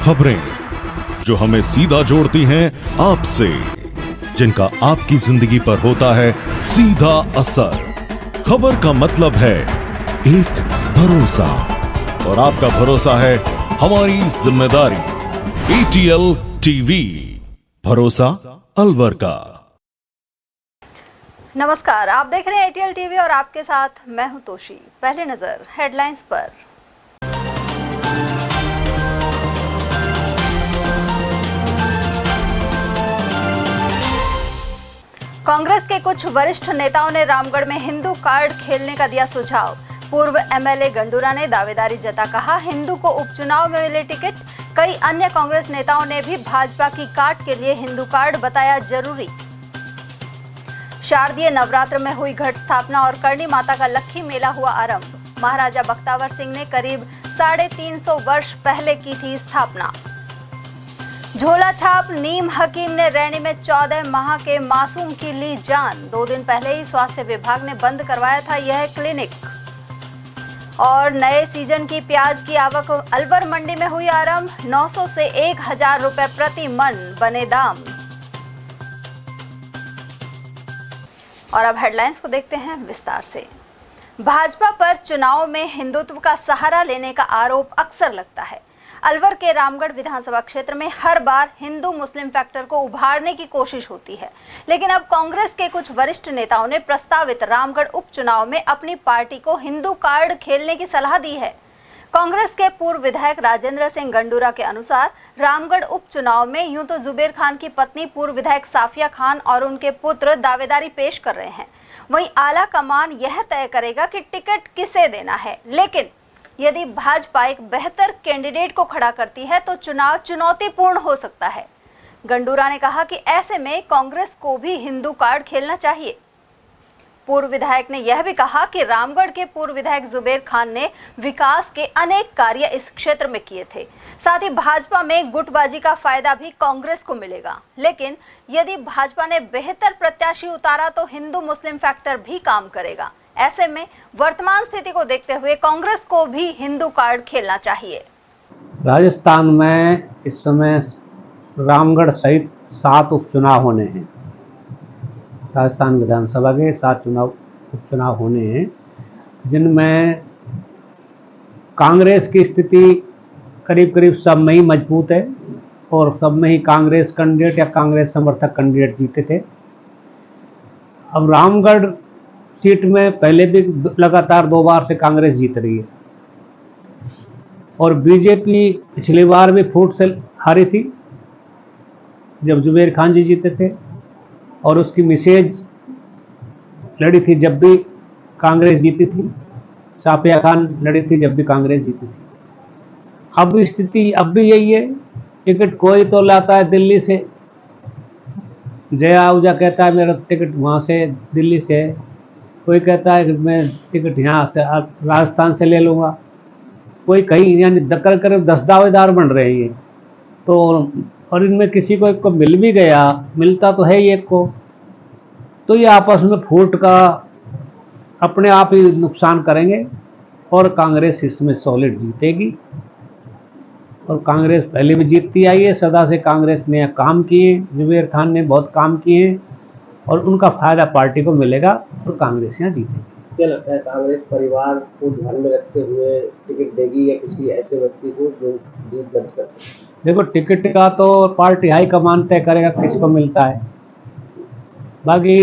खबरें जो हमें सीधा जोड़ती हैं आपसे, जिनका आपकी जिंदगी पर होता है सीधा असर। खबर का मतलब है एक भरोसा, और आपका भरोसा है हमारी जिम्मेदारी। ATL टीवी, भरोसा अलवर का। नमस्कार, आप देख रहे हैं ATL टीवी और आपके साथ मैं हूं तोशी। पहले नजर हेडलाइंस पर। कांग्रेस के कुछ वरिष्ठ नेताओं ने रामगढ़ में हिंदू कार्ड खेलने का दिया सुझाव। पूर्व MLA गंडूरा ने दावेदारी जता कहा, हिंदू को उपचुनाव में मिले टिकट। कई अन्य कांग्रेस नेताओं ने भी भाजपा की काट के लिए हिंदू कार्ड बताया जरूरी। शारदीय नवरात्र में हुई घट स्थापना और करणी माता का लक्खी मेला हुआ आरंभ। महाराजा बख्तावर सिंह ने करीब 350 वर्ष पहले की थी स्थापना। झोला छाप नीम हकीम ने रैनी में 14 माह के मासूम की ली जान। 2 दिन पहले ही स्वास्थ्य विभाग ने बंद करवाया था यह क्लिनिक। और नए सीजन की प्याज की आवक अलवर मंडी में हुई आरंभ। 900 से 1000 रुपए प्रति मन बने दाम। और अब हेडलाइंस को देखते हैं विस्तार से। भाजपा पर चुनाव में हिंदुत्व का सहारा लेने का आरोप अक्सर लगता है। अलवर के रामगढ़ विधानसभा क्षेत्र में हर बार हिंदू मुस्लिम फैक्टर को उभारने की कोशिश होती है, लेकिन अब कांग्रेस के कुछ वरिष्ठ नेताओं ने प्रस्तावित रामगढ़ उपचुनाव में अपनी पार्टी को हिंदू कार्ड खेलने की सलाह दी है। कांग्रेस के पूर्व विधायक राजेंद्र सिंह गंडूरा के अनुसार रामगढ़ उपचुनाव में यूं तो जुबेर खान की पत्नी पूर्व विधायक साफिया खान और उनके पुत्र दावेदारी पेश कर रहे हैं, वहीं आला कमान यह तय करेगा कि टिकट किसे देना है। लेकिन यदि भाजपा एक बेहतर कैंडिडेट को खड़ा करती है तो चुनाव चुनौतीपूर्ण हो सकता है। गंडूरा ने कहा कि ऐसे में कांग्रेस को भी हिंदू कार्ड खेलना चाहिए। पूर्व विधायक ने यह भी कहा कि रामगढ़ के पूर्व विधायक जुबेर खान ने विकास के अनेक कार्य इस क्षेत्र में किए थे। साथ ही भाजपा में गुटबाजी का फायदा भी कांग्रेस को मिलेगा। लेकिन यदि भाजपा ने बेहतर प्रत्याशी उतारा तो हिंदू मुस्लिम फैक्टर भी काम करेगा। ऐसे में वर्तमान स्थिति को देखते हुए कांग्रेस को भी हिंदू कार्ड खेलना चाहिए। राजस्थान में इस समय रामगढ़ सहित 7 उपचुनाव होने हैं। राजस्थान विधानसभा के 7 उपचुनाव होने हैं, जिनमें कांग्रेस की स्थिति करीब करीब सब में ही मजबूत है और सब में ही कांग्रेस कैंडिडेट या कांग्रेस समर्थक कैंडिडेट जीते थे। अब रामगढ़ सीट में पहले भी लगातार 2 बार से कांग्रेस जीत रही है और बीजेपी पिछली बार भी फूट से हारी थी जब जुबेर खान जी जीते थे, और उसकी मिसेज लड़ी थी जब भी कांग्रेस जीती थी। साफिया खान लड़ी थी जब भी कांग्रेस जीती थी। अब स्थिति अब भी यही है। टिकट कोई तो लाता है दिल्ली से, जया आहूजा कहता है मेरा टिकट वहाँ से दिल्ली से है, कोई कहता है कि मैं टिकट यहाँ से राजस्थान से ले लूँगा, कोई कहीं, यानी दक्कल करीब 10 दावेदार बन रहे हैं। तो और इनमें किसी को एक को मिल भी गया, मिलता तो है ही एक को, तो ये आपस में फूट का अपने आप ही नुकसान करेंगे और कांग्रेस इसमें सॉलिड जीतेगी। और कांग्रेस पहले भी जीतती आई है, सदा से कांग्रेस ने काम किए, जुबेर खान ने बहुत काम किए और उनका फायदा पार्टी को मिलेगा और कांग्रेस यहाँ जीतेगी। क्या लगता है कांग्रेस परिवार को ध्यान में रखते हुए टिकट देगी या किसी ऐसे व्यक्ति को जो जीत दर्ज कर सके? देखो, टिकट का तो पार्टी हाईकमान तय करेगा किसको मिलता है। बाकी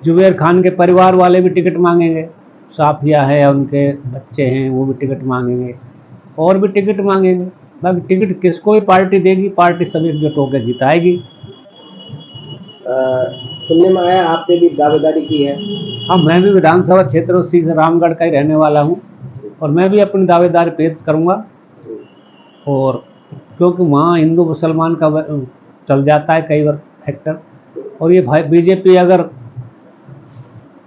जुबेर खान के परिवार वाले भी टिकट मांगेंगे, साफिया है, उनके बच्चे हैं, वो भी टिकट मांगेंगे और भी टिकट मांगेंगे। बाकी टिकट किसको भी पार्टी देगी, पार्टी सभी एकजुट होकर जिताएगी। सुनने में आया आपने भी दावेदारी की है? हाँ, मैं भी विधानसभा क्षेत्र से रामगढ़ का ही रहने वाला हूँ और मैं भी अपनी दावेदारी पेश करूँगा। और क्योंकि वहाँ हिंदू मुसलमान का चल जाता है कई बार फैक्टर, और ये बीजेपी अगर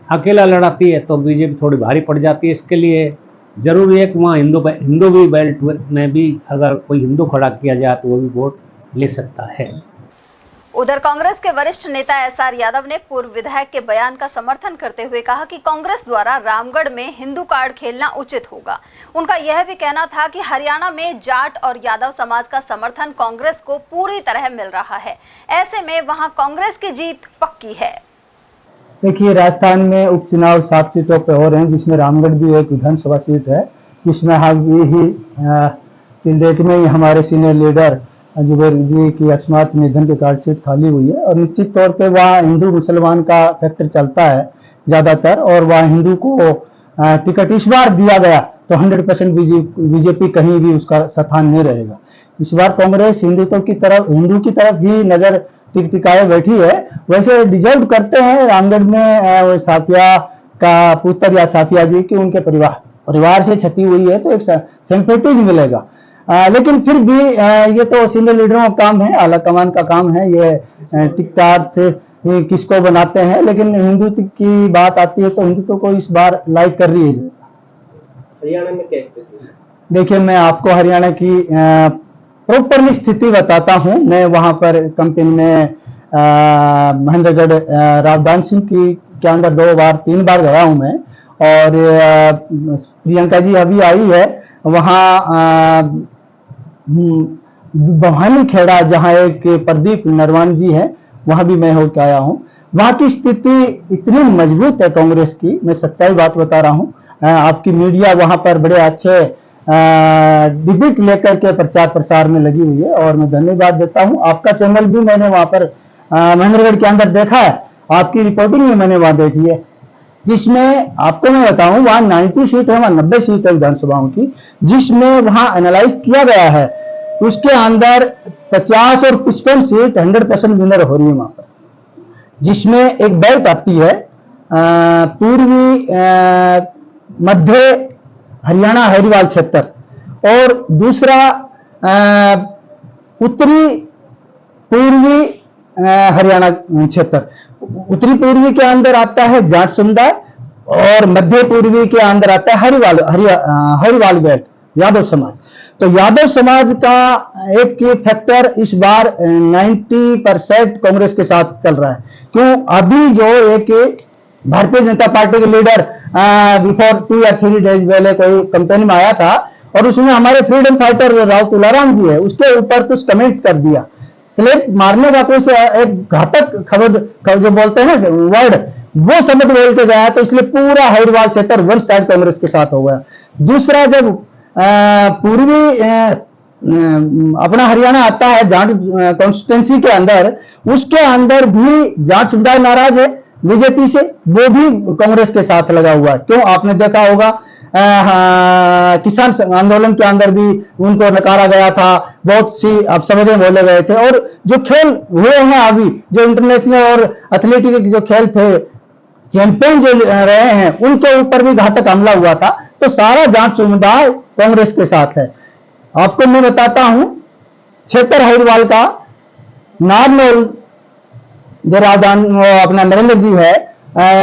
अकेला लड़ाती है तो बीजेपी थोड़ी भारी पड़ जाती है। इसके लिए जरूरी है कि वहाँ हिंदू भी बेल्ट में भी अगर कोई हिंदू खड़ा किया जाए तो वो भी वोट ले सकता है। उधर कांग्रेस के वरिष्ठ नेता एसआर यादव ने पूर्व विधायक के बयान का समर्थन करते हुए कहा कि कांग्रेस द्वारा रामगढ़ में हिंदू कार्ड खेलना उचित होगा। उनका यह भी कहना था कि हरियाणा में जाट और यादव समाज का समर्थन कांग्रेस को पूरी तरह मिल रहा है, ऐसे में वहां कांग्रेस की जीत पक्की है। देखिए, राजस्थान में उपचुनाव 7 सीटों पर हो रहे हैं, जिसमें रामगढ़ भी एक विधानसभा सीट है, जिसमें हाल ही डेट में हमारे सीनियर लीडर जुबेर जी की अकस्मात निधन के कारण सीट खाली हुई है। और निश्चित तौर पे वहाँ हिंदू मुसलमान का फैक्टर चलता है ज़्यादातर, और वहाँ हिंदू को टिकट इस बार दिया गया तो 100% बीजेपी कहीं भी उसका स्थान नहीं रहेगा। इस बार कांग्रेस हिंदू की तरफ ही नजर टिकाए बैठी है। वैसे डिजर्व करते हैं रामगढ़ में साफिया का पुत्र या साफिया जी की उनके परिवार से क्षति हुई है, तो एक सिंपैथीज मिलेगा। लेकिन फिर भी ये तो सीनियर लीडरों का काम है, आला कमान का काम है, ये टिकटार्थ किसको बनाते हैं। लेकिन हिंदुत्व की बात आती है तो हिंदुत्व को इस बार लाइक कर रही है जनता। हरियाणा में क्या स्थिति है? देखिए, मैं आपको हरियाणा की प्रॉपरली स्थिति बताता हूं। मैं वहां पर कंपेन में महेंद्रगढ़ रावदान सिंह के अंदर 2-3 बार गया हूं मैं, और प्रियंका जी अभी आई है वहां भवानी खेड़ा, जहां एक प्रदीप नरवान जी है, वहां भी मैं होकर आया हूं। वहां की स्थिति इतनी मजबूत है कांग्रेस की, मैं सच्चाई बात बता रहा हूं। आपकी मीडिया वहां पर बड़े अच्छे डिबेट लेकर के प्रचार प्रसार में लगी हुई है, और मैं धन्यवाद देता हूं। आपका चैनल भी मैंने वहां पर महेंद्रगढ़ के अंदर देखा है, आपकी रिपोर्टिंग भी मैंने वहां देखी है, जिसमें आपको मैं बताऊं वहां 90 सीट है, वहां 90 सीट है विधानसभाओं की, जिसमें वहां एनालाइज किया गया है, उसके अंदर 50 और 55 सीट 100% विनर हो रही है वहां पर, जिसमें एक बेल्ट आती है पूर्वी मध्य हरियाणा हरिवाल क्षेत्र, और दूसरा उत्तरी पूर्वी हरियाणा क्षेत्र। उत्तरी पूर्वी के अंदर आता है जाट समुदाय, और मध्य पूर्वी के अंदर आता है हरिवाल बेल्ट यादव समाज। तो यादव समाज का एक फैक्टर इस बार 90% कांग्रेस के साथ चल रहा है। क्यों? अभी जो एक भारतीय जनता पार्टी के लीडर बिफोर 2 या 3 डेज पहले कोई कंपेन में आया था, और उसमें हमारे फ्रीडम फाइटर राव तुलाराम जी है, उसके ऊपर कुछ कमेंट कर दिया। स्लेट मारने का कोई एक घातक खबर जो बोलते हैं ना वर्ड, वो शब्द बोल के गया, तो इसलिए पूरा हरिवाल क्षेत्र वन साइड कांग्रेस के साथ हो गया। दूसरा, जब पूर्वी अपना हरियाणा आता है जाट कॉन्स्टिट्यूंसी के अंदर, उसके अंदर भी जाट समुदाय नाराज है बीजेपी से, वो भी कांग्रेस के साथ लगा हुआ है। क्यों? आपने देखा होगा किसान आंदोलन के अंदर भी उनको नकारा गया था, बहुत सी अपशब्द बोले गए थे, और जो खेल हुए हैं अभी, जो इंटरनेशनल और एथलेटिक जो खेल थे, चैंपियन जो रहे हैं, उनके ऊपर भी घातक हमला हुआ था। तो सारा जाट समुदाय कांग्रेस के साथ है। आपको मैं बताता हूं, क्षेत्र हरिवाल का नारनौल जो रावदान अपना नरेंद्र जी है,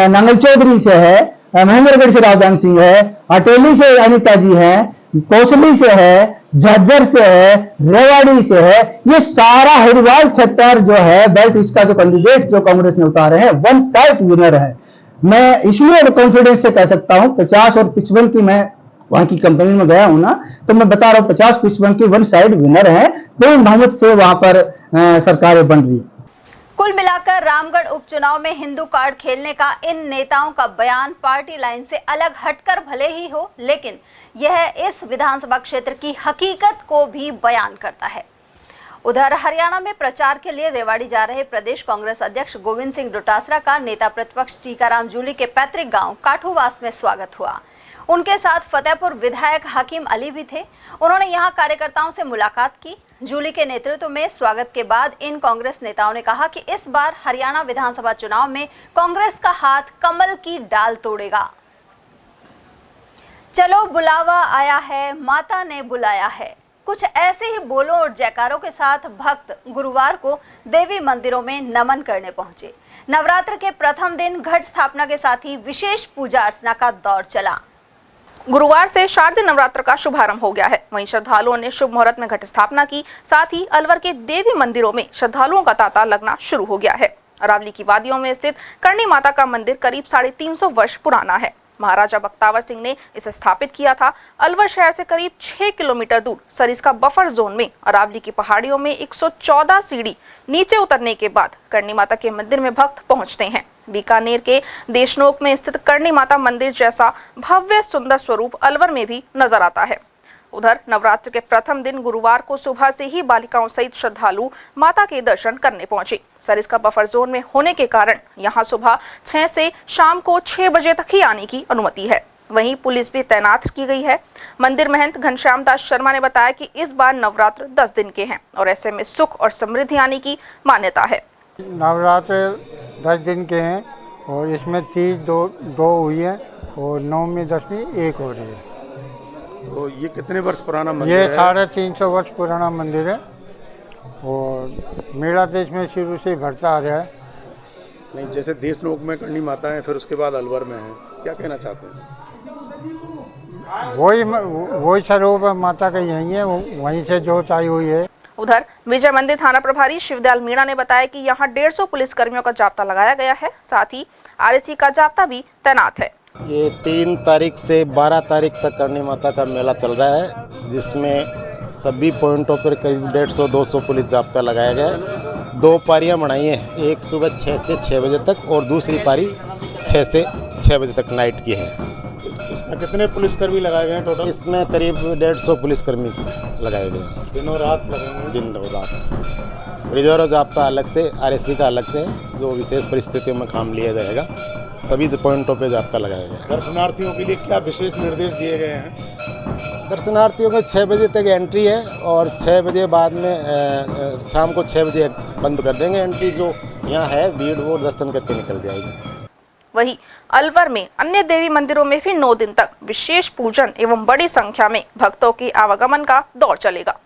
नांगल चौधरी से है, महेंद्रगढ़ से रावदान सिंह है, अटेली से अनिता जी है, कौशली से है, झज्जर से है, रेवाड़ी से है, ये सारा हरिवाल क्षेत्र जो है बेल्ट, इसका जो कैंडिडेट जो कांग्रेस ने उतारे हैं वन साइड विनर है। मैं इसलिए कॉन्फिडेंस से कह सकता हूं 50 और 55 की, मैं वहां की कंपनी में गया हूं ना, तो मैं बता रहा हूं 50-55 की वन साइड विनर है, पूर्ण बहुमत से वहां पर सरकारें बन रही है। कुल मिलाकर रामगढ़ उपचुनाव में हिंदू कार्ड खेलने का इन नेताओं का बयान पार्टी लाइन से अलग हटकर भले ही हो, लेकिन यह इस विधानसभा क्षेत्र की हकीकत को भी बयान करता है। उधर हरियाणा में प्रचार के लिए रेवाड़ी जा रहे प्रदेश कांग्रेस अध्यक्ष गोविंद सिंह डोटासरा का नेता प्रतिपक्ष टीकाराम जूली के पैतृक गांव काठूवास में स्वागत हुआ। उनके साथ फतेहपुर विधायक हकीम अली भी थे। उन्होंने यहां कार्यकर्ताओं से मुलाकात की। जूली के नेतृत्व में स्वागत के बाद इन कांग्रेस नेताओं ने कहा कि इस बार हरियाणा विधानसभा चुनाव में कांग्रेस का हाथ कमल की डाल तोड़ेगा। चलो बुलावा आया है, माता ने बुलाया है, कुछ ऐसे ही बोलों और जयकारों के साथ भक्त गुरुवार को देवी मंदिरों में नमन करने पहुंचे। नवरात्र के प्रथम दिन घट स्थापना के साथ ही विशेष पूजा अर्चना का दौर चला। गुरुवार से शारदीय नवरात्र का शुभारंभ हो गया है। वहीं श्रद्धालुओं ने शुभ मुहूर्त में घट स्थापना की। साथ ही अलवर के देवी मंदिरों में श्रद्धालुओं का तांता लगना शुरू हो गया है। अरावली की वादियों में स्थित करणी माता का मंदिर करीब 350 वर्ष पुराना है। महाराजा बख्तावर सिंह ने इसे स्थापित किया था। अलवर शहर से करीब 6 किलोमीटर दूर सरिस्का बफर जोन में अरावली की पहाड़ियों में 114 सीढ़ी नीचे उतरने के बाद करणी माता के मंदिर में भक्त पहुंचते हैं। बीकानेर के देशनोक में स्थित करणी माता मंदिर जैसा भव्य सुंदर स्वरूप अलवर में भी नजर आता है। उधर नवरात्र के प्रथम दिन गुरुवार को सुबह से ही बालिकाओं सहित श्रद्धालु माता के दर्शन करने पहुंचे। सरिस्का बफर जोन में होने के कारण यहां सुबह 6 से शाम को 6 बजे तक ही आने की अनुमति है। वहीं पुलिस भी तैनात की गई है। मंदिर महंत घनश्याम दास शर्मा ने बताया कि इस बार नवरात्र 10 दिन के हैं और ऐसे में सुख और समृद्धि आने की मान्यता है। नवरात्र 10 दिन के हैं और इसमें 30 दो हुई है और 9वीं 10वीं एक हो रही है। तो ये कितने वर्ष पुराना मंदिर ये है? 350 वर्ष पुराना मंदिर है और मेला तो इसमें शुरू से बढ़ता आ रहा है। नहीं, जैसे देशनोक में करणी माता है, फिर उसके बाद अलवर में है, क्या कहना चाहते हैं? वही स्वरूप माता का यही है, वहीं से जोत आई हुई है। उधर विजय मंदिर थाना प्रभारी शिवदयाल मीणा ने बताया कि यहां 150 पुलिस कर्मियों का जाब्ता लगाया गया है। साथ ही आरएसी का जाब्ता भी तैनात है। ये 3 तारीख से 12 तारीख तक करणी माता का मेला चल रहा है, जिसमें सभी पॉइंटों पर करीब 150-200 पुलिस जाब्ता लगाया गया है। 2 पारियां बनाई हैं, एक सुबह 6 से 6 बजे तक और दूसरी पारी 6 से 6 बजे तक नाइट की है। इसमें कितने पुलिसकर्मी लगाए गए हैं टोटल? इसमें करीब 150 पुलिसकर्मी लगाए गए हैं। दिनों रात लगेंगे? दिन और रात। रिजर्व जाब्ता अलग से, आरएसी का अलग से, जो विशेष परिस्थितियों में काम लिया जाएगा। सभी पॉइंटों पे जाब्ता लगाया गया। दर्शनार्थियों के लिए क्या विशेष निर्देश दिए गए हैं? दर्शनार्थियों को 6 बजे तक एंट्री है और 6 बजे बाद में शाम को 6 बजे बंद कर देंगे एंट्री। जो यहाँ है भीड़ वो दर्शन करके निकल जाएगी। वहीं अलवर में अन्य देवी मंदिरों में भी 9 दिन तक विशेष पूजन एवं बड़ी संख्या में भक्तों की आवागमन का दौर चलेगा।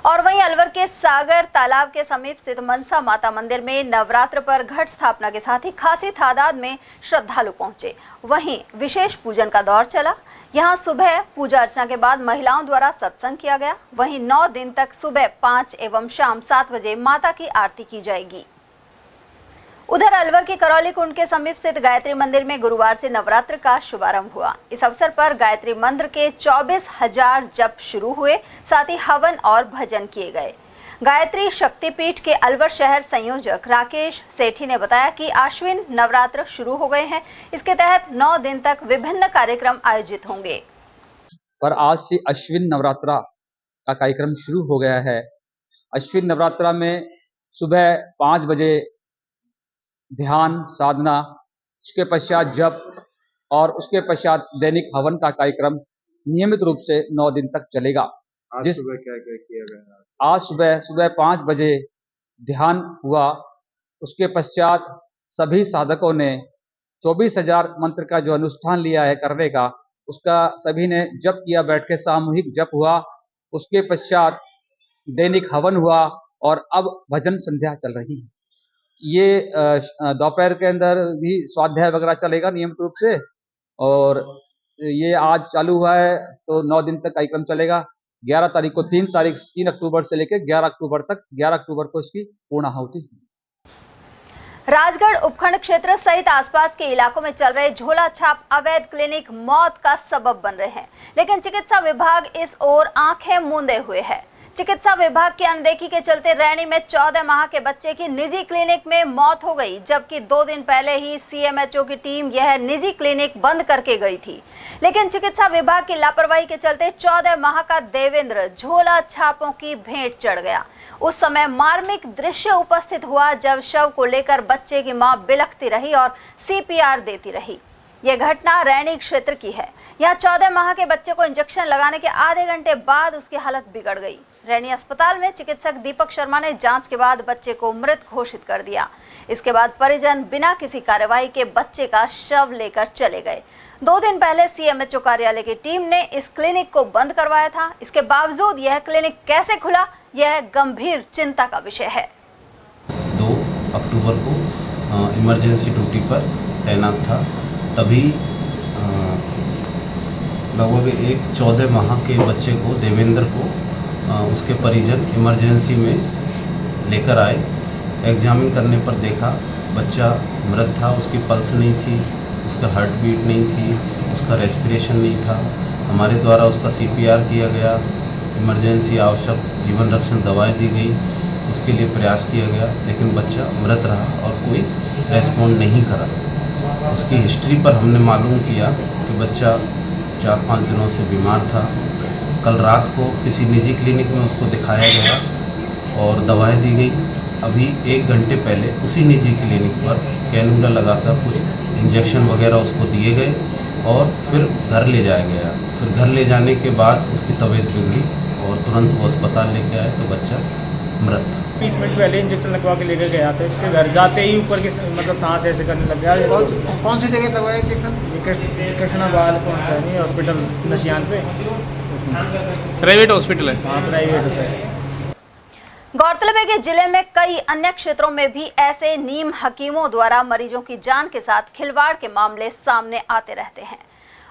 और वहीं अलवर के सागर तालाब के समीप स्थित मनसा माता मंदिर में नवरात्र पर घट स्थापना के साथ ही खासी तादाद में श्रद्धालु पहुंचे। वहीं विशेष पूजन का दौर चला। यहां सुबह पूजा अर्चना के बाद महिलाओं द्वारा सत्संग किया गया। वहीं 9 दिन तक सुबह 5 एवं शाम 7 बजे माता की आरती की जाएगी। उधर अलवर के करौली कुंड के समीप स्थित गायत्री मंदिर में गुरुवार से नवरात्र का शुभारंभ हुआ। इस अवसर पर गायत्री मंत्र के 24,000 जप शुरू हुए। साथ ही हवन और भजन किए गए। गायत्री शक्तिपीठ के अलवर शहर संयोजक राकेश सेठी ने बताया कि आश्विन नवरात्र शुरू हो गए हैं। इसके तहत 9 दिन तक विभिन्न कार्यक्रम आयोजित होंगे। पर आज से अश्विन नवरात्रा का कार्यक्रम शुरू हो गया है। अश्विन नवरात्रा में सुबह 5 बजे ध्यान साधना, उसके पश्चात जप और उसके पश्चात दैनिक हवन का कार्यक्रम नियमित रूप से 9 दिन तक चलेगा। आज सुबह क्या किया गया? आज सुबह 5 बजे ध्यान हुआ। उसके पश्चात सभी साधकों ने 24,000 मंत्र का जो अनुष्ठान लिया है करने का, उसका सभी ने जप किया, बैठ के सामूहिक जप हुआ। उसके पश्चात दैनिक हवन हुआ और अब भजन संध्या चल रही है। ये दोपहर के अंदर भी स्वाध्याय वगैरह चलेगा नियमित रूप से और ये आज चालू हुआ है तो 9 दिन तक कार्यक्रम चलेगा। 11 तारीख को 3 अक्टूबर से लेकर 11 अक्टूबर तक, 11 अक्टूबर को इसकी पूर्णाहुति। राजगढ़ उपखंड क्षेत्र सहित आसपास के इलाकों में चल रहे झोला छाप अवैध क्लिनिक मौत का सबब बन रहे हैं, लेकिन चिकित्सा विभाग इस ओर आंखें मूंदे हुए है। चिकित्सा विभाग की अनदेखी के चलते रैनी में 14 माह के बच्चे की निजी क्लिनिक में मौत हो गई, जबकि 2 दिन पहले ही सीएमएचओ की टीम यह निजी क्लिनिक बंद करके गई थी। लेकिन चिकित्सा विभाग की लापरवाही के चलते 14 माह का देवेंद्र झोला छापों की भेंट चढ़ गया। उस समय मार्मिक दृश्य उपस्थित हुआ जब शव को लेकर बच्चे की मां बिलखती रही और सीपीआर देती रही। यह घटना रैनी क्षेत्र की है। यहाँ 14 माह के बच्चे को इंजेक्शन लगाने के आधे घंटे बाद उसकी हालत बिगड़ गई। रैनी अस्पताल में चिकित्सक दीपक शर्मा ने जांच के बाद बच्चे को मृत घोषित कर दिया। इसके बाद परिजन बिना किसी कार्रवाई के बच्चे का शव लेकर चले गए। 2 दिन पहले सीएमएचओ कार्यालय की टीम ने इस क्लिनिक को बंद करवाया था। इसके बावजूद यह क्लिनिक कैसे खुला, यह गंभीर चिंता का विषय है। 2 अक्टूबर को इमरजेंसी ड्यूटी पर तैनात था, तभी लगभग एक 14 माह के बच्चे को, देवेंद्र को, उसके परिजन इमरजेंसी में लेकर आए। एग्जामिन करने पर देखा बच्चा मृत था। उसकी पल्स नहीं थी, उसका हार्ट बीट नहीं थी, उसका रेस्पिरेशन नहीं था। हमारे द्वारा उसका CPR किया गया, इमरजेंसी आवश्यक जीवन रक्षण दवाएं दी गई, उसके लिए प्रयास किया गया, लेकिन बच्चा मृत रहा और कोई रेस्पॉन्ड नहीं करा। उसकी हिस्ट्री पर हमने मालूम किया कि बच्चा 4-5 दिनों से बीमार था। कल रात को किसी निजी क्लिनिक में उसको दिखाया गया और दवाएं दी गई। अभी 1 घंटे पहले उसी निजी क्लिनिक पर कैनुला लगाकर कुछ इंजेक्शन वगैरह उसको दिए गए और फिर घर ले जाया गया। फिर घर ले जाने के बाद उसकी तबीयत बिगड़ी और तुरंत वो अस्पताल लेके आए तो बच्चा मृत था। 20 मिनट पहले इंजेक्शन लगवा के लेकर गया था। इसके घर जाते ही ऊपर की मतलब सांस ऐसे करने लग गया। कौन सी जगह लगवाया इंजेक्शन? कृष्णाबाल कौन सा नहीं हॉस्पिटल नशियान पे, प्राइवेट हॉस्पिटल है। हाँ प्राइवेट है। गौरतलब है कि जिले में कई अन्य क्षेत्रों में भी ऐसे नीम हकीमों द्वारा मरीजों की जान के साथ खिलवाड़ के मामले सामने आते रहते हैं।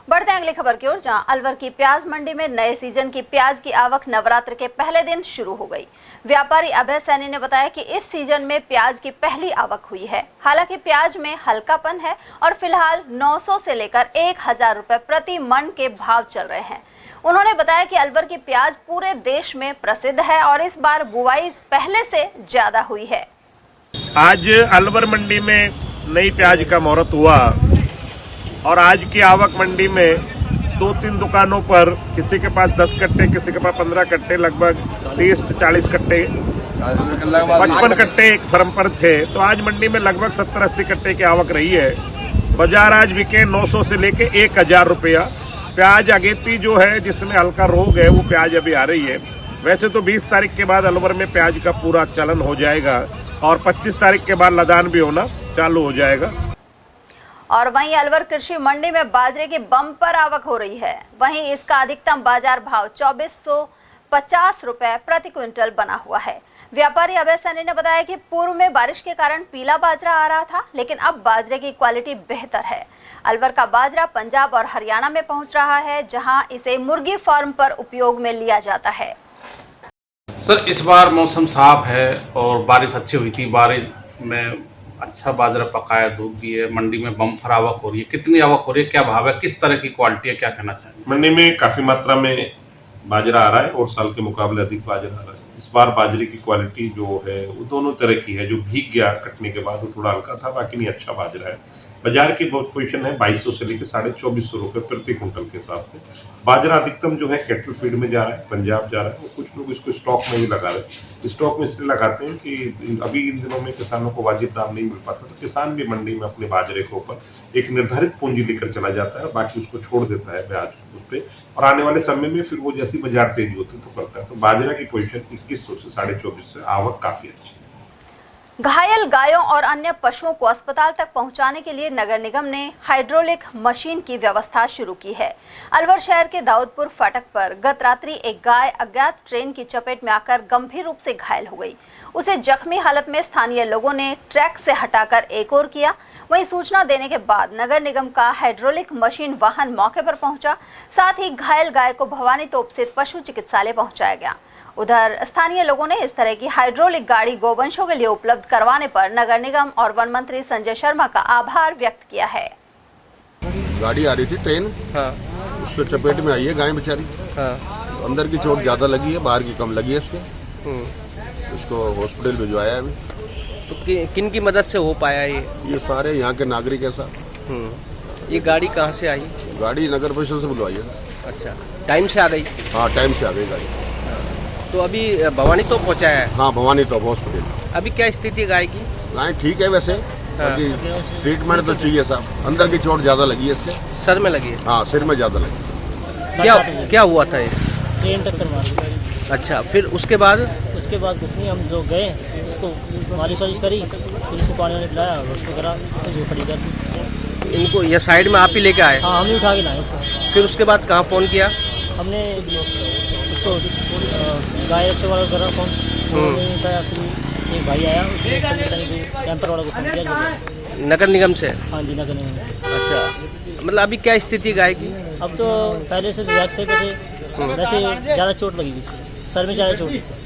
बढ़ते हैं अगली खबर की ओर, जहां अलवर की प्याज मंडी में नए सीजन की प्याज की आवक नवरात्र के पहले दिन शुरू हो गई। व्यापारी अभय सैनी ने बताया कि इस सीजन में प्याज की पहली आवक हुई है। हालांकि प्याज में हल्कापन है और फिलहाल 900 से लेकर 1000 रुपए प्रति मन के भाव चल रहे हैं। उन्होंने बताया कि अलवर की प्याज पूरे देश में प्रसिद्ध है और इस बार बुआई पहले से ज्यादा हुई है। आज अलवर मंडी में नई प्याज का मुहूर्त हुआ और आज की आवक मंडी में 2-3 दुकानों पर किसी के पास 10 कट्टे, किसी के पास 15 कट्टे, लगभग 30 से 40 कट्टे, 55 कट्टे एक फर्म पर थे। तो आज मंडी में लगभग 70-80 कट्टे की आवक रही है। बाजार आज बिके 900 से लेके 1000 रुपया। प्याज अगेती जो है जिसमें हल्का रोग है वो प्याज अभी आ रही है। वैसे तो 20 तारीख के बाद अलवर में प्याज का पूरा चलन हो जाएगा और 25 तारीख के बाद लदान भी होना चालू हो जाएगा। और वहीं अलवर कृषि मंडी में बाजरे की बम्पर आवक हो रही है। वहीं इसका अधिकतम बाजार भाव 2450 रुपए प्रति क्विंटल बना हुआ है। व्यापारी अभय सैनी ने बताया कि पूर्व में बारिश के कारण पीला बाजरा आ रहा था, लेकिन अब बाजरे की क्वालिटी बेहतर है। अलवर का बाजरा पंजाब और हरियाणा में पहुंच रहा है, जहां इसे मुर्गी फार्म पर उपयोग में लिया जाता है। सर, इस बार मौसम साफ है और बारिश अच्छी हुई थी। बारिश में अच्छा बाजरा पकाया, दूध भी है। मंडी में बम्पर आवक हो रही है। कितनी आवक हो रही है, क्या भाव है, किस तरह की क्वालिटी है, क्या कहना चाहिए? मंडी में काफी मात्रा में बाजरा आ रहा है और साल के मुकाबले अधिक बाजरा आ रहा है। इस बार बाजरे की क्वालिटी जो है वो दोनों तरह की है। जो भीग गया कटने के बाद वो थोड़ा हल्का था, बाकी नहीं अच्छा बाजरा है। बाजार की पोजीशन है 2200 से लेकर 2450 रुपये प्रति क्विंटल के हिसाब से। बाजरा अधिकतम जो है कैटल फीड में जा रहा है, पंजाब जा रहा है। कुछ लोग इसको स्टॉक में भी लगा रहे हैं। स्टॉक में इसलिए लगाते हैं कि अभी इन दिनों में किसानों को वाजिब दाम नहीं मिल पाता, तो किसान भी मंडी में अपने बाजरे के ऊपर एक निर्धारित पूंजी लेकर चला जाता है, बाकी उसको छोड़ देता है ब्याज पे, और आने वाले समय में फिर वो जैसी बाजार तेजी होती है तो करता है। तो बाजरा की पोजीशन 2100 से 2450 से आवक काफी अच्छी है। घायल गायों और अन्य पशुओं को अस्पताल तक पहुंचाने के लिए नगर निगम ने हाइड्रोलिक मशीन की व्यवस्था शुरू की है। अलवर शहर के दाऊदपुर फाटक पर गत रात्रि एक गाय अज्ञात ट्रेन की चपेट में आकर गंभीर रूप से घायल हो गई। उसे जख्मी हालत में स्थानीय लोगों ने ट्रैक से हटाकर एक और किया। वहीं सूचना देने के बाद नगर निगम का हाइड्रोलिक मशीन वाहन मौके पर पहुंचा। साथ ही घायल गाय को भवानी तोप स्थित पशु चिकित्सालय पहुंचाया गया। उधर स्थानीय लोगों ने इस तरह की हाइड्रोलिक गाड़ी गोवंशों के लिए उपलब्ध करवाने पर नगर निगम और वन मंत्री संजय शर्मा का आभार व्यक्त किया है। गाड़ी आ रही थी ट्रेन, उससे चपेट में आई है गाय बेचारी। अंदर की चोट ज्यादा लगी है, बाहर की कम लगी है इसके। इसको हॉस्पिटल भिजवाया है अभी। तो किन की मदद से हो पाया ये सारे यहाँ के नागरिक है साहब। ये गाड़ी कहाँ से आई? गाड़ी नगर परिषद से बुलवाई है। अच्छा, टाइम से आ गई? हाँ, टाइम से आ गई गाड़ी। तो अभी भवानी तो पहुंचा है? हाँ, भवानी तो हॉस्पिटल। अभी क्या स्थिति है गाय की? गाय ठीक है वैसे, ट्रीटमेंट तो चाहिए साहब। अंदर की चोट ज्यादा लगी है इसके। सर में लगी है? हाँ, सिर में ज्यादा लगी। क्या हुआ था ये? ट्रेन टक्कर मार दी। अच्छा, फिर उसके बाद कुछ नहीं, हम जो गए उसको मालिश वालिश करी, फिर उसको पानी वानी पिलाया और उसको करा तो खड़ी कर दी। इनको ये साइड में आप ही लेके आए? हाँ, हम ही उठा के लाए इसको। फिर उसके बाद कहाँ फोन किया? हमने उसको गाय रक्षा वाला करा फोन, फिर एक भाई आया, उसने कैंपर वाला को फोन किया। नगर निगम से? हाँ जी, नगर निगम से। अच्छा, मतलब अभी क्या स्थिति गाय की? अब तो पहले से रिलैक्स है, वैसे ज़्यादा चोट लगी हुई है, सर में ज़्यादा चोट है।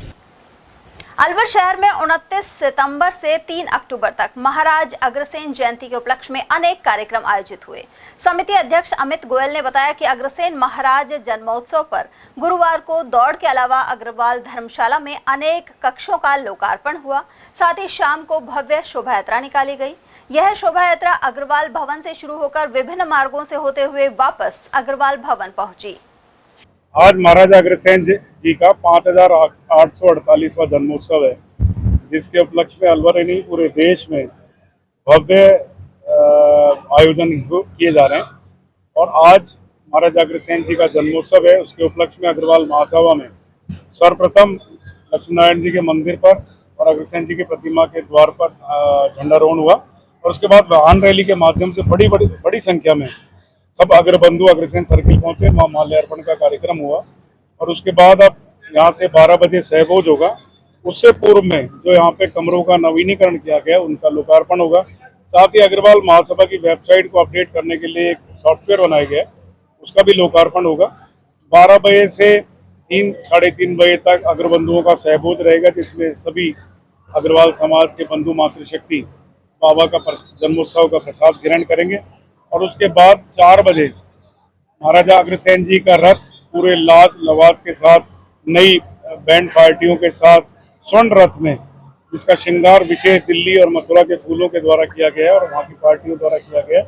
अलवर शहर में 29 सितंबर से 3 अक्टूबर तक महाराज अग्रसेन जयंती के उपलक्ष्य में अनेक कार्यक्रम आयोजित हुए। समिति अध्यक्ष अमित गोयल ने बताया कि अग्रसेन महाराज जन्मोत्सव पर गुरुवार को दौड़ के अलावा अग्रवाल धर्मशाला में अनेक कक्षों का लोकार्पण हुआ। साथ ही शाम को भव्य शोभा यात्रा निकाली गई। यह शोभा यात्रा अग्रवाल भवन से शुरू होकर विभिन्न मार्गों से होते हुए वापस अग्रवाल भवन पहुंची। आज महाराजा अग्रसेन जी का 5848वां जन्मोत्सव है, जिसके उपलक्ष्य में अलवर ही नहीं पूरे देश में भव्य आयोजन किए जा रहे हैं। और आज महाराजा अग्रसेन जी का जन्मोत्सव है, उसके उपलक्ष्य में अग्रवाल महासभा में सर्वप्रथम लक्ष्मी नारायण जी के मंदिर पर और अग्रसेन जी की प्रतिमा के द्वार पर झंडारोहण हुआ और उसके बाद वाहन रैली के माध्यम से बड़ी संख्या में सब अग्रबंधु अग्रसेन सर्किल पहुंचे, वहाँ माल्यार्पण का कार्यक्रम हुआ और उसके बाद अब यहाँ से 12 बजे सहभोज होगा। उससे पूर्व में जो यहाँ पे कमरों का नवीनीकरण किया गया उनका लोकार्पण होगा। साथ ही अग्रवाल महासभा की वेबसाइट को अपडेट करने के लिए एक सॉफ्टवेयर बनाया गया, उसका भी लोकार्पण होगा। 12 बजे से 3-3:30 बजे तक अग्रबंधुओं का सहभोज रहेगा, जिसमें सभी अग्रवाल समाज के बंधु मातृशक्ति बाबा का जन्मोत्सव का प्रसाद ग्रहण करेंगे और उसके बाद 4 बजे महाराजा अग्रसेन जी का रथ पूरे लाज लवाज के साथ नई बैंड पार्टियों के साथ स्वर्ण रथ में, जिसका श्रृंगार विशेष दिल्ली और मथुरा के फूलों के द्वारा किया गया है और वहाँ की पार्टियों द्वारा किया गया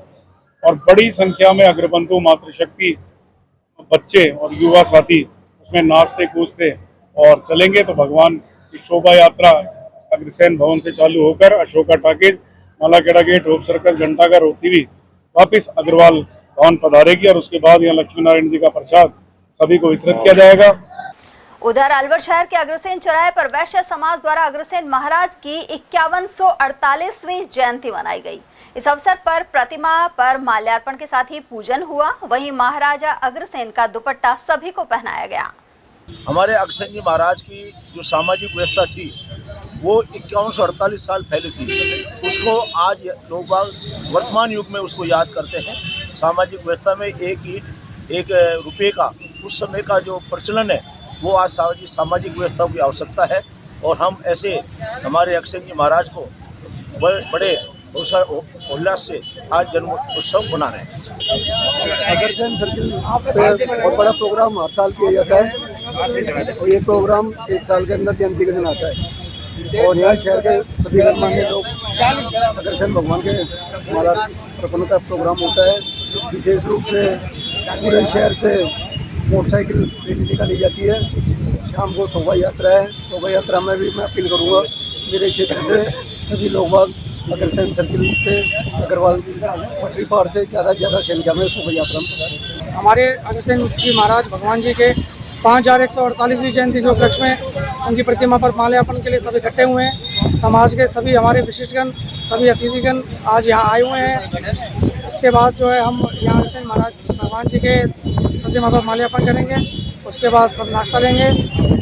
और बड़ी संख्या में अग्रबंधु मातृशक्ति बच्चे और युवा साथी उसमें नाचते कूदते और चलेंगे। तो भगवान की शोभा यात्रा अग्रसेन भवन से चालू होकर Ashoka talkies, Malakheda gate, Hope circle, घंटाघर होती हुई वापिस अग्रवाल भवन पधारेगी और उसके बाद यहाँ लक्ष्मी नारायण जी का प्रसाद सभी को वितरित किया जाएगा। उधर अलवर शहर के अग्रसेन चौराहे पर वैश्य समाज द्वारा अग्रसेन महाराज की 5148वीं जयंती मनाई गई। इस अवसर पर प्रतिमा पर माल्यार्पण के साथ ही पूजन हुआ। वहीं महाराजा अग्रसेन का दुपट्टा सभी को पहनाया गया। हमारे अग्रसेन जी महाराज की जो सामाजिक व्यवस्था थी वो 5148 साल पहले थी, उसको आज लोग वर्तमान युग में उसको याद करते हैं। सामाजिक व्यवस्था में एक ईंट 1 रुपये का उस समय का जो प्रचलन है वो आज सामाजिक व्यवस्था की आवश्यकता है और हम ऐसे हमारे अग्रसेन जी महाराज को बड़े उल्लास से आज जन्म उत्सव मना रहे हैं। अग्रसेन सर्किल बहुत बड़ा प्रोग्राम हर साल किया जाता है और ये प्रोग्राम 1 साल के अंदर जयंती के दिन आता है और यहाँ शहर के सभी गणमान्य लोग अग्रसेन भगवान के महाराज प्रपन्न का प्रोग्राम होता है। विशेष रूप से पूरे शहर से मोटरसाइकिल रैली निकाली जाती है। शाम को शोभा यात्रा है। शोभा यात्रा में भी मैं अपील करूँगा मेरे क्षेत्र से सभी लोग अग्रसेन सर्किल से अग्रवाल पटरी पार से ज़्यादा संख्या में शोभा यात्रा में हमारे अग्रसेन जी महाराज भगवान जी के 5148वीं जयंती के उपलक्ष्य में उनकी प्रतिमा पर माल्यार्पण के लिए सभी इकट्ठे हुए हैं। समाज के सभी हमारे विशिष्टगण, सभी अतिथिगण आज यहाँ आए हुए हैं। इसके बाद जो है हम यहाँ अग्रसेन महाराज भगवान जी के प्रतिमा पर माल्यार्पण करेंगे, उसके बाद सब नाश्ता लेंगे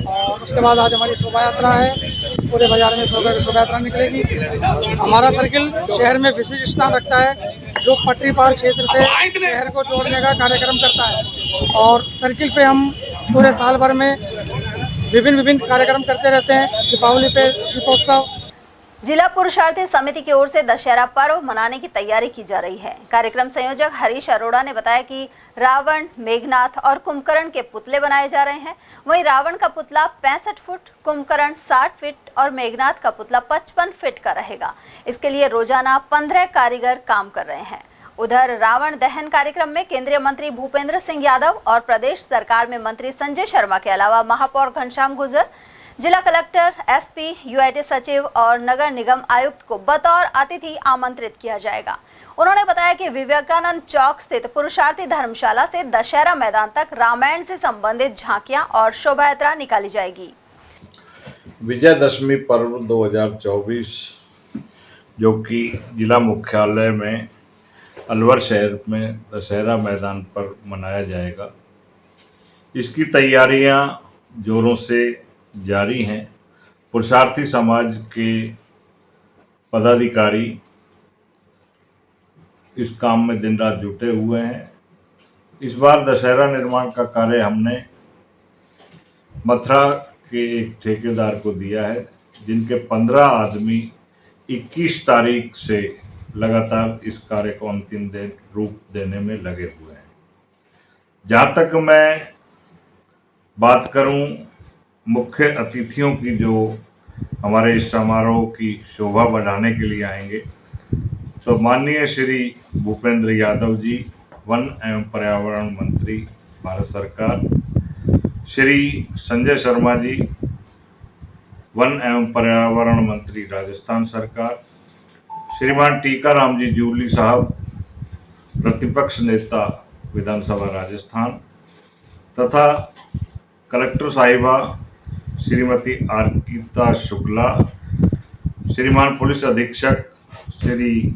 और उसके बाद आज हमारी शोभा यात्रा है। पूरे बाजार में शोभा यात्रा निकलेगी। हमारा सर्किल शहर में विशेष स्थान रखता है, जो पटरी पार क्षेत्र से शहर को जोड़ने का कार्यक्रम करता है और सर्किल पे हम पूरे साल भर में विभिन्न कार्यक्रम करते रहते हैं। दीपावली पे दीपोत्सव। जिला पुरुषार्थी समिति की ओर से दशहरा पर्व मनाने की तैयारी की जा रही है। कार्यक्रम संयोजक हरीश अरोड़ा ने बताया कि रावण, मेघनाथ और कुंभकर्ण के पुतले बनाए जा रहे हैं। वहीं रावण का पुतला 65 फुट, कुंभकर्ण 60 फीट और मेघनाथ का पुतला 55 फीट का रहेगा। इसके लिए रोजाना 15 कारीगर काम कर रहे हैं। उधर रावण दहन कार्यक्रम में केंद्रीय मंत्री भूपेंद्र सिंह यादव और प्रदेश सरकार में मंत्री संजय शर्मा के अलावा महापौर घनश्याम गुर्जर, जिला कलेक्टर, एसपी, यूआईटी सचिव और नगर निगम आयुक्त को बतौर अतिथि आमंत्रित किया जाएगा। उन्होंने बताया कि विवेकानंद चौक स्थित पुरुषार्थी धर्मशाला से दशहरा मैदान तक रामायण से संबंधित झांकियां और शोभा यात्रा निकाली जाएगी। विजयदशमी पर्व 2024 जो कि जिला मुख्यालय में अलवर शहर में दशहरा मैदान पर मनाया जाएगा, इसकी तैयारियां जोरों से जारी हैं। पुरुषार्थी समाज के पदाधिकारी इस काम में दिन रात जुटे हुए हैं। इस बार दशहरा निर्माण का कार्य हमने मथुरा के एक ठेकेदार को दिया है, जिनके 15 आदमी 21 तारीख से लगातार इस कार्य को अंतिम रूप देने में लगे हुए हैं। जहाँ तक मैं बात करूं मुख्य अतिथियों की जो हमारे इस समारोह की शोभा बढ़ाने के लिए आएंगे, तो माननीय श्री भूपेंद्र यादव जी, वन एवं पर्यावरण मंत्री भारत सरकार, श्री संजय शर्मा जी, वन एवं पर्यावरण मंत्री राजस्थान सरकार, श्रीमान टीकाराम जी जूली साहब, प्रतिपक्ष नेता विधानसभा राजस्थान, तथा कलेक्टर साहिबा श्रीमती अर्पिता शुक्ला, श्रीमान पुलिस अधीक्षक श्री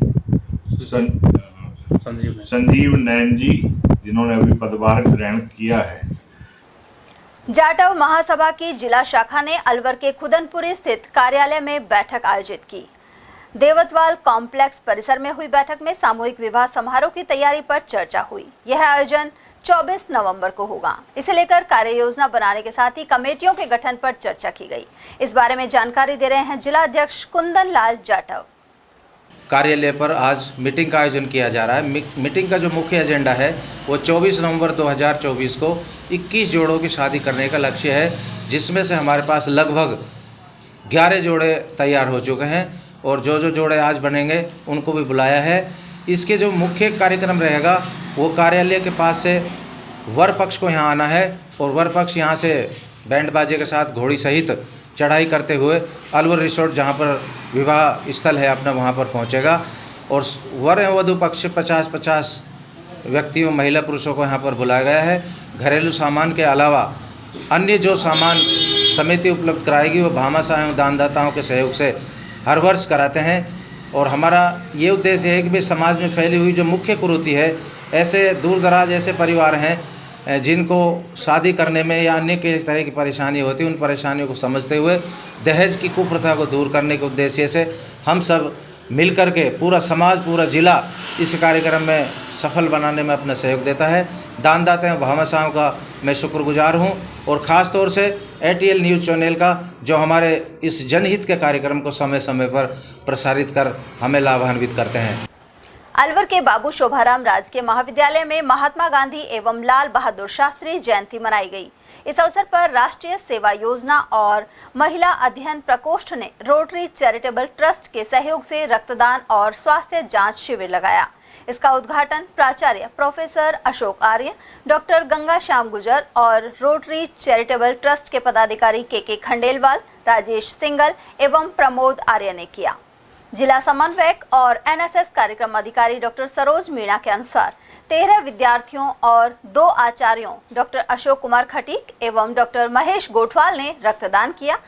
संजीव नैन जी, जिन्होंने अभी पदभार ग्रहण किया है। जाटव महासभा की जिला शाखा ने अलवर के खुदनपुरी स्थित कार्यालय में बैठक आयोजित की। देवतवाल कॉम्प्लेक्स परिसर में हुई बैठक में सामूहिक विवाह समारोह की तैयारी पर चर्चा हुई। यह आयोजन 24 नवंबर को होगा। इसे लेकर कार्य योजना बनाने के साथ ही कमेटियों के गठन पर चर्चा की गई। इस बारे में जानकारी दे रहे हैं जिला अध्यक्ष कुंदन लाल जाटव। कार्यालय पर आज मीटिंग का आयोजन किया जा रहा है। मीटिंग का जो मुख्य एजेंडा है वो 24 नवंबर 2024 को 21 जोड़ों की शादी करने का लक्ष्य है, जिसमें से हमारे पास लगभग 11 जोड़े तैयार हो चुके हैं और जो जोड़े आज बनेंगे उनको भी बुलाया है। इसके जो मुख्य कार्यक्रम रहेगा वो कार्यालय के पास से वर पक्ष को यहाँ आना है और वर पक्ष यहाँ से बैंड बाजे के साथ घोड़ी सहित चढ़ाई करते हुए अलवर रिसोर्ट, जहाँ पर विवाह स्थल है अपना, वहाँ पर पहुँचेगा। और वर एवं वधू पक्ष 50-50 व्यक्तियों, महिला पुरुषों को यहाँ पर बुलाया गया है। घरेलू सामान के अलावा अन्य जो सामान समिति उपलब्ध कराएगी वो भामाशाह एवं दानदाताओं के सहयोग से हर वर्ष कराते हैं। और हमारा ये उद्देश्य है कि भाई समाज में फैली हुई जो मुख्य कुरीति है, ऐसे दूर दराज ऐसे परिवार हैं जिनको शादी करने में या अन्य किसी तरह की परेशानी होती है, उन परेशानियों को समझते हुए दहेज की कुप्रथा को दूर करने के उद्देश्य से हम सब मिलकर के पूरा समाज, पूरा जिला इस कार्यक्रम में सफल बनाने में अपना सहयोग देता है। दानदाता एवं भामाशाहों का मैं शुक्रगुजार हूं और ख़ास तौर से ATL न्यूज़ चैनल का, जो हमारे इस जनहित के कार्यक्रम को समय समय पर प्रसारित कर हमें लाभान्वित करते हैं। अलवर के बाबू शोभाराम राजकीय महाविद्यालय में महात्मा गांधी एवं लाल बहादुर शास्त्री जयंती मनाई गई। इस अवसर पर राष्ट्रीय सेवा योजना और महिला अध्ययन प्रकोष्ठ ने रोटरी चैरिटेबल ट्रस्ट के सहयोग से रक्तदान और स्वास्थ्य जांच शिविर लगाया। इसका उद्घाटन प्राचार्य प्रोफेसर अशोक आर्य, डॉक्टर गंगा श्याम गुजर और रोटरी चैरिटेबल ट्रस्ट के पदाधिकारी के खंडेलवाल, राजेश सिंगल एवं प्रमोद आर्य ने किया। जिला समन्वयक और NSS कार्यक्रम अधिकारी डॉक्टर सरोज मीणा के अनुसार 13 विद्यार्थियों और 2 आचार्यों डॉक्टर अशोक कुमार खटीक एवं डॉक्टर महेश गोठवाल ने रक्तदान किया।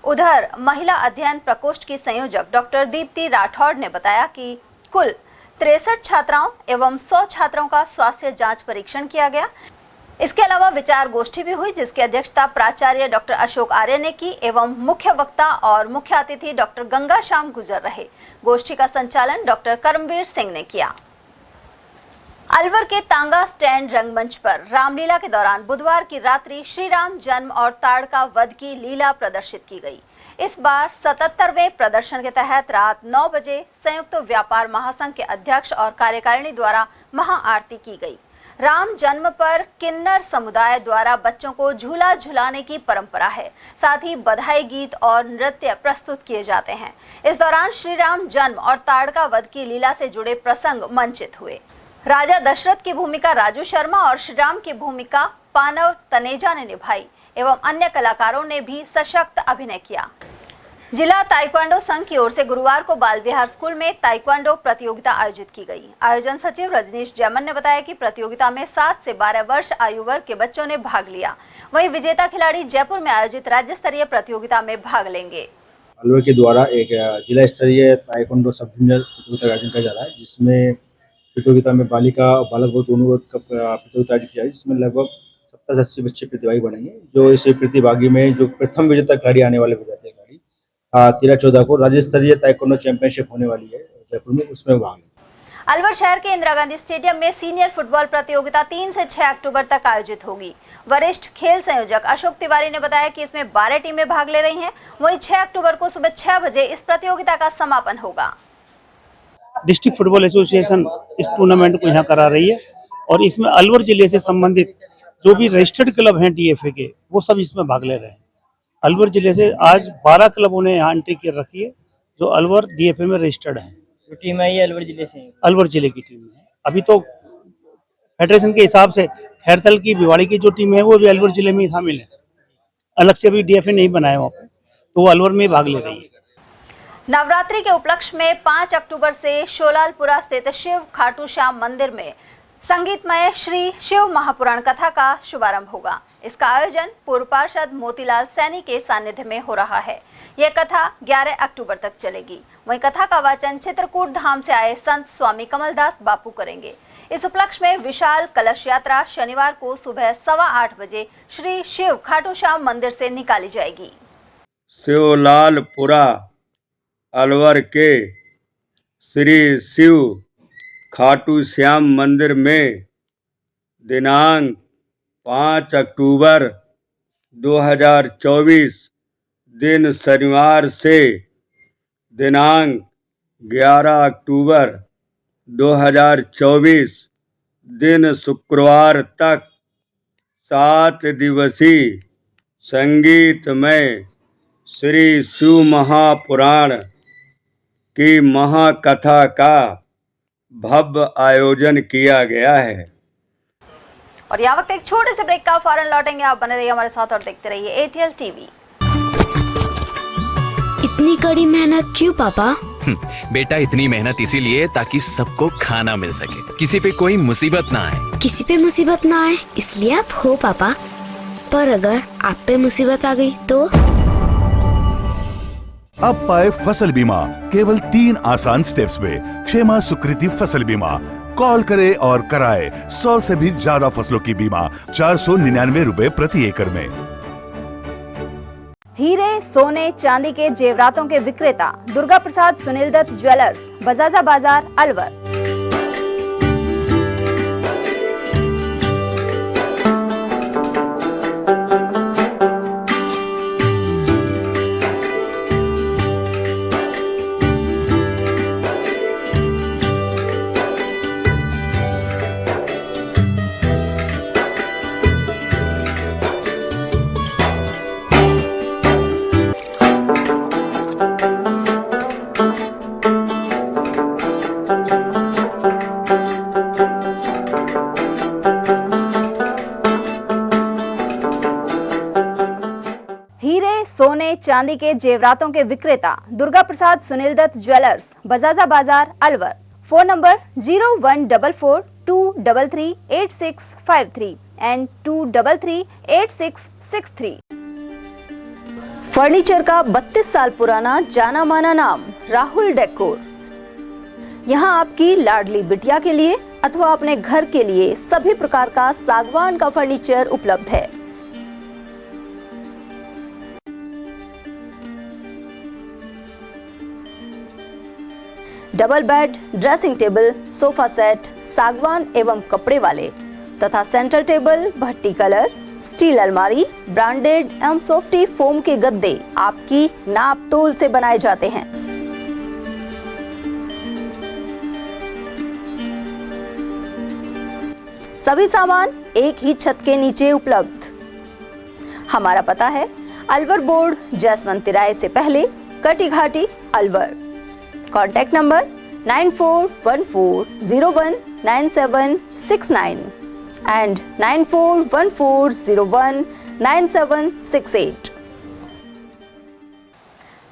उधर महिला अध्ययन प्रकोष्ठ की संयोजक डॉक्टर दीप्ति राठौड़ ने बताया कि कुल 63 छात्राओं एवं 100 छात्रों का स्वास्थ्य जांच परीक्षण किया गया। इसके अलावा विचार गोष्ठी भी हुई, जिसकी अध्यक्षता प्राचार्य डॉक्टर अशोक आर्य ने की एवं मुख्य वक्ता और मुख्य अतिथि डॉक्टर गंगा श्याम गुजर रहे। गोष्ठी का संचालन डॉक्टर करमवीर सिंह ने किया। अलवर के तांगा स्टैंड रंगमंच पर रामलीला के दौरान बुधवार की रात्रि श्री राम जन्म और ताड़का वध की लीला प्रदर्शित की गई। इस बार 77वें प्रदर्शन के तहत रात 9 बजे संयुक्त व्यापार महासंघ के अध्यक्ष और कार्यकारिणी द्वारा महाआरती की गई। राम जन्म पर किन्नर समुदाय द्वारा बच्चों को झूला झुलाने की परंपरा है। साथ ही बधाई गीत और नृत्य प्रस्तुत किए जाते हैं। इस दौरान श्री राम जन्म और ताड़का वध की लीला से जुड़े प्रसंग मंचित हुए। राजा दशरथ की भूमिका राजू शर्मा और श्री राम की भूमिका पानव तनेजा ने निभाई एवं अन्य कलाकारों ने भी सशक्त अभिनय किया। जिला ताइक्वांडो संघ की ओर से गुरुवार को बाल विहार स्कूल में ताइक्वांडो प्रतियोगिता आयोजित की गई। आयोजन सचिव रजनीश जैमन ने बताया कि प्रतियोगिता में 7 से 12 वर्ष आयु वर्ग के बच्चों ने भाग लिया। वहीं विजेता खिलाड़ी जयपुर में आयोजित राज्य स्तरीय प्रतियोगिता में भाग लेंगे। अलवर के द्वारा एक जिला स्तरीय ताइक्वांडो सब जूनियर प्रतियोगिता का आयोजन किया जा रहा है, जिसमें प्रतियोगिता में बालिका और बालक वर्ग दोनों वर्ग का प्रतियोगिता आयोजित किया है, जिसमें लगभग 70 से 80 बच्चे प्रतिभागी बनेंगे। जो इस प्रतिभागी में जो प्रथम विजेता खिलाड़ी आने वाले विजेता खिलाड़ी 13-14 को राज्य स्तरीय ताइक्वांडो चैंपियनशिप होने वाली है जयपुर में, उसमें भाग लेंगे। अलवर शहर के इंदिरा गांधी स्टेडियम में सीनियर फुटबॉल प्रतियोगिता 3 से 6 अक्टूबर तक आयोजित होगी। वरिष्ठ खेल संयोजक अशोक तिवारी ने बताया कि इसमें 12 टीमें भाग ले रही हैं। वहीं 6 अक्टूबर को सुबह 6 बजे इस प्रतियोगिता का समापन होगा। डिस्ट्रिक्ट फुटबॉल एसोसिएशन इस टूर्नामेंट को यहाँ करा रही है और इसमें अलवर जिले से संबंधित जो भी रजिस्टर्ड क्लब हैं डीएफए के, वो सब इसमें भाग ले रहे हैं। अलवर जिले से आज 12 क्लबों ने यहाँ एंट्री कर रखी है जो अलवर डीएफए में रजिस्टर्ड है। जो टीम है ये अलवर जिले से है। अलवर जिले की टीम है। अभी तो फेडरेशन के हिसाब से खैरसल की भिवाड़ी की जो टीम है वो भी अलवर जिले में ही शामिल है। अलग से अभी डीएफए नहीं बनाया वहाँ पे, तो वो अलवर में भाग ले रही है। नवरात्रि के उपलक्ष्य में 5 अक्टूबर से शोलालपुरा स्थित शिव खाटू श्याम मंदिर में संगीतमय श्री शिव महापुराण कथा का शुभारंभ होगा। इसका आयोजन पूर्व पार्षद मोतीलाल सैनी के सानिध्य में हो रहा है। यह कथा 11 अक्टूबर तक चलेगी। वहीं कथा का वाचन चित्रकूट धाम से आए संत स्वामी कमलदास बापू करेंगे। इस उपलक्ष्य में विशाल कलश यात्रा शनिवार को सुबह 8:15 बजे श्री शिव खाटू श्याम मंदिर से निकाली जाएगी। शोलालपुरा अलवर के श्री शिव खाटू श्याम मंदिर में दिनांक 5 अक्टूबर 2024 दिन शनिवार से दिनांक 11 अक्टूबर 2024 दिन शुक्रवार तक 7 दिवसीय संगीतमय श्री शिव महापुराण की महाकथा का भव्य आयोजन किया गया है। और यहाँ वक्त एक छोटे से ब्रेक का, फौरन लौटेंगे। आप बने रहिए हमारे साथ और देखते रहिए एटीएल टीवी। इतनी कड़ी मेहनत क्यों पापा? बेटा इतनी मेहनत इसीलिए ताकि सबको खाना मिल सके, किसी पे कोई मुसीबत ना आए। किसी पे मुसीबत ना आए इसलिए आप हो पापा, पर अगर आप पे मुसीबत आ गई तो? अब पाए फसल बीमा केवल 3 आसान स्टेप्स में। क्षेमा सुकृति फसल बीमा। कॉल करे और कराए 100 से भी ज्यादा फसलों की बीमा 499 रुपए प्रति एकड़ में। हीरे, सोने, चांदी के जेवरातों के विक्रेता दुर्गा प्रसाद सुनील दत्त ज्वेलर्स, बजाजा बाजार, अलवर। सोने चांदी के जेवरातों के विक्रेता दुर्गा प्रसाद सुनील दत्त ज्वेलर्स, बजाजा बाजार, Alwar. Phone number 0144233853 and 2338663। Furniture का 32 साल पुराना जाना माना नाम राहुल डेकोर। यहाँ आपकी लाडली बिटिया के लिए अथवा अपने घर के लिए सभी प्रकार का सागवान का फर्नीचर उपलब्ध है। Double bed, dressing table, sofa set, सागवान एवं कपड़े वाले तथा सेंटर टेबल, भट्टी कलर, स्टील अलमारी, ब्रांडेड एवं सॉफ्टी फोम के गद्दे आपकी नाप तोल से बनाए जाते हैं। सभी सामान एक ही छत के नीचे उपलब्ध। हमारा पता है अलवर बोर्ड, जसवंत तिराहे से पहले, Kati Ghati, Alwar. Contact number 9414019769 and 9414019768।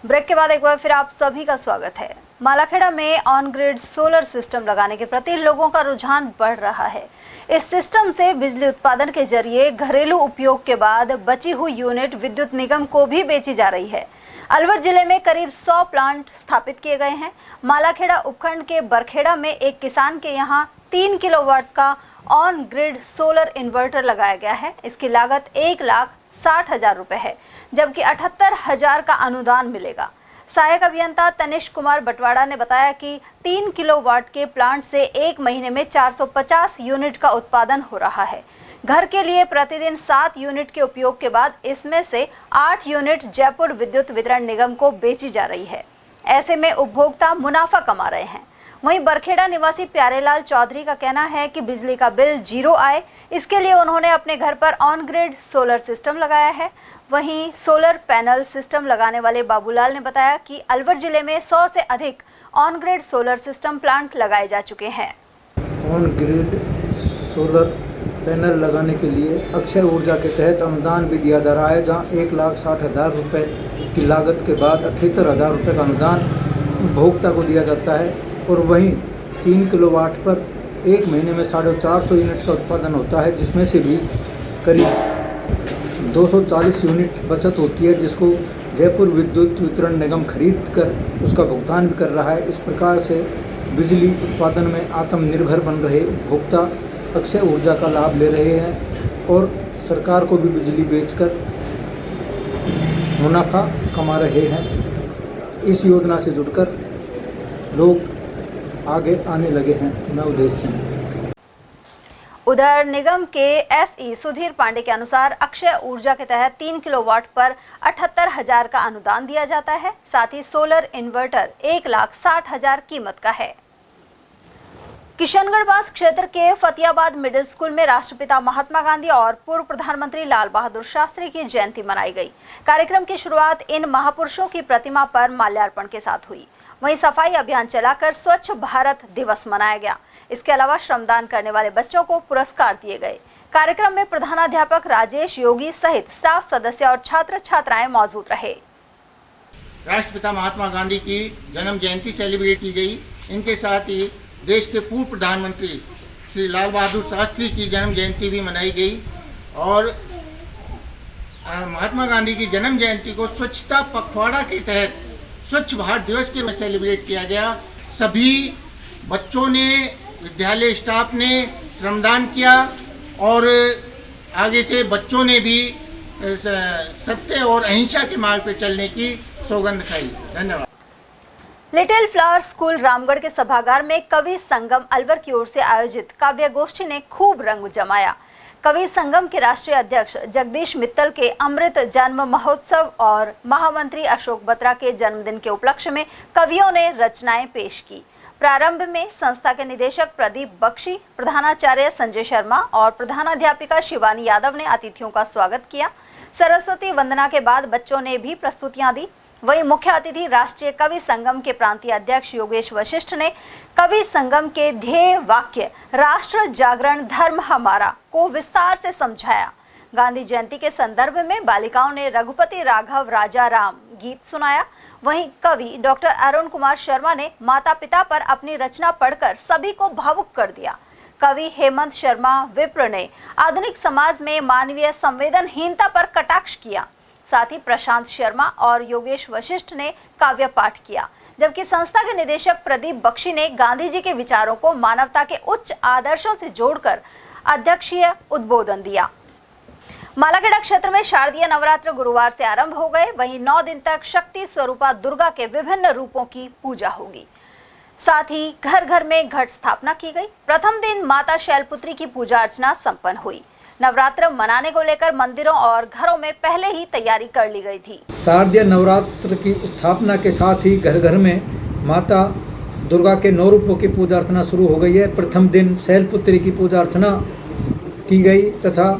Break के बाद एक बार फिर आप सभी का स्वागत है। मालाखेड़ा में ऑन ग्रिड सोलर सिस्टम लगाने के प्रति लोगों का रुझान बढ़ रहा है। इस सिस्टम से बिजली उत्पादन के जरिए घरेलू उपयोग के बाद बची हुई यूनिट विद्युत निगम को भी बेची जा रही है। अलवर जिले में करीब 100 प्लांट स्थापित किए गए हैं। मालाखेड़ा उपखंड के बरखेड़ा में एक किसान के यहां 3 किलोवाट का ऑन ग्रिड सोलर इन्वर्टर लगाया गया है। इसकी लागत 1,60,000 रुपए है, जबकि 78,000 का अनुदान मिलेगा। सहायक अभियंता तनिष्क कुमार बटवाड़ा ने बताया कि 3 किलोवाट के प्लांट से एक महीने में 450 यूनिट का उत्पादन हो रहा है। घर के लिए प्रतिदिन 7 यूनिट के उपयोग के बाद इसमें से 8 यूनिट जयपुर विद्युत वितरण निगम को बेची जा रही है। ऐसे में उपभोक्ता मुनाफा कमा रहे हैं। वहीं बरखेड़ा निवासी प्यारेलाल चौधरी का कहना है कि बिजली का बिल 0 आए, इसके लिए उन्होंने अपने घर पर ऑन ग्रिड सोलर सिस्टम लगाया है। वहीं सोलर पैनल सिस्टम लगाने वाले बाबूलाल ने बताया कि अलवर जिले में 100 से अधिक on grid solar system plant लगाए जा चुके हैं। ऑन ग्रिड सोलर पैनल लगाने के लिए अक्षय ऊर्जा के तहत अनुदान भी दिया जा रहा है, जहां 1,60,000 रुपये की लागत के बाद 78,000 रुपये का अनुदान उपभोक्ता को दिया जाता है। और वहीं 3 किलोवाट पर एक महीने में 450 यूनिट का उत्पादन होता है, जिसमें से भी करीब 240 यूनिट बचत होती है, जिसको जयपुर विद्युत वितरण निगम खरीद कर उसका भुगतान भी कर रहा है। इस प्रकार से बिजली उत्पादन में आत्मनिर्भर बन रहे उपभोक्ता अक्षय ऊर्जा का लाभ ले रहे हैं और सरकार को भी बिजली बेचकर मुनाफा कमा रहे हैं। इस योजना से जुड़कर लोग आगे आने लगे हैं। मैं उद्देश्य सिंह। उधर निगम के एसई सुधीर पांडे के अनुसार अक्षय ऊर्जा के तहत 3 किलोवाट पर 78,000 का अनुदान दिया जाता है। साथ ही सोलर इन्वर्टर 1,60,000 कीमत का है। किशनगढ़ क्षेत्र के फतियाबाद मिडिल स्कूल में राष्ट्रपिता महात्मा गांधी और पूर्व प्रधानमंत्री लाल बहादुर शास्त्री की जयंती मनाई गई। कार्यक्रम की शुरुआत इन महापुरुषों की प्रतिमा पर माल्यार्पण के साथ हुई। वहीं सफाई अभियान चलाकर स्वच्छ भारत दिवस मनाया गया। इसके अलावा श्रमदान करने वाले बच्चों को पुरस्कार दिए गए। कार्यक्रम में प्रधानाध्यापक राजेश योगी सहित स्टाफ सदस्य और छात्र छात्राएं मौजूद रहे। राष्ट्रपिता महात्मा गांधी की जन्म जयंती सेलिब्रेट की गई। इनके साथ ही देश के पूर्व प्रधानमंत्री श्री लाल बहादुर शास्त्री की जन्म जयंती भी मनाई गई और महात्मा गांधी की जन्म जयंती को स्वच्छता पखवाड़ा के तहत स्वच्छ भारत दिवस के में सेलिब्रेट किया गया। सभी बच्चों ने, विद्यालय स्टाफ ने श्रमदान किया और आगे से बच्चों ने भी सत्य और अहिंसा के मार्ग पर चलने की सौगंध खाई। धन्यवाद। लिटिल फ्लावर स्कूल रामगढ़ के सभागार में कवि संगम अलवर की ओर से आयोजित काव्य गोष्ठी ने खूब रंग जमाया। कवि संगम के राष्ट्रीय अध्यक्ष जगदीश मित्तल के अमृत जन्म महोत्सव और महामंत्री अशोक बत्रा के जन्मदिन के उपलक्ष्य में कवियों ने रचनाएं पेश की। प्रारंभ में संस्था के निदेशक प्रदीप बख्शी, प्रधानाचार्य संजय शर्मा और प्रधानाध्यापिका शिवानी यादव ने अतिथियों का स्वागत किया। सरस्वती वंदना के बाद बच्चों ने भी प्रस्तुतियां दी। वहीं मुख्य अतिथि राष्ट्रीय कवि संगम के प्रांतीय अध्यक्ष योगेश वशिष्ठ ने कवि संगम के ध्येय वाक्य राष्ट्र जागरण धर्म हमारा को विस्तार से समझाया। गांधी जयंती के संदर्भ में बालिकाओं ने रघुपति राघव राजा राम गीत सुनाया। वहीं कवि डॉक्टर अरुण कुमार शर्मा ने माता पिता पर अपनी रचना पढ़कर सभी को भावुक कर दिया। कवि हेमंत शर्मा विप्र ने आधुनिक समाज में मानवीय संवेदनहीनता पर कटाक्ष किया। साथ ही प्रशांत शर्मा और योगेश वशिष्ठ ने काव्य पाठ किया, जबकि संस्था के निदेशक प्रदीप बख्शी ने गांधी जी के विचारों को मानवता के उच्च आदर्शों से जोड़कर अध्यक्षीय उद्बोधन दिया। मालाखेड़ा क्षेत्र में शारदीय नवरात्र गुरुवार से आरंभ हो गए। वहीं 9 दिन तक शक्ति स्वरूपा दुर्गा के विभिन्न रूपों की पूजा होगी। साथ ही घर घर में घट स्थापना की गई। प्रथम दिन माता शैलपुत्री की पूजा अर्चना संपन्न हुई। नवरात्र मनाने को लेकर मंदिरों और घरों में पहले ही तैयारी कर ली गई थी। शारदीय नवरात्र की स्थापना के साथ ही घर घर में माता दुर्गा के 9 रूपों की पूजा अर्चना शुरू हो गई है। प्रथम दिन शैलपुत्री की पूजा अर्चना की गई तथा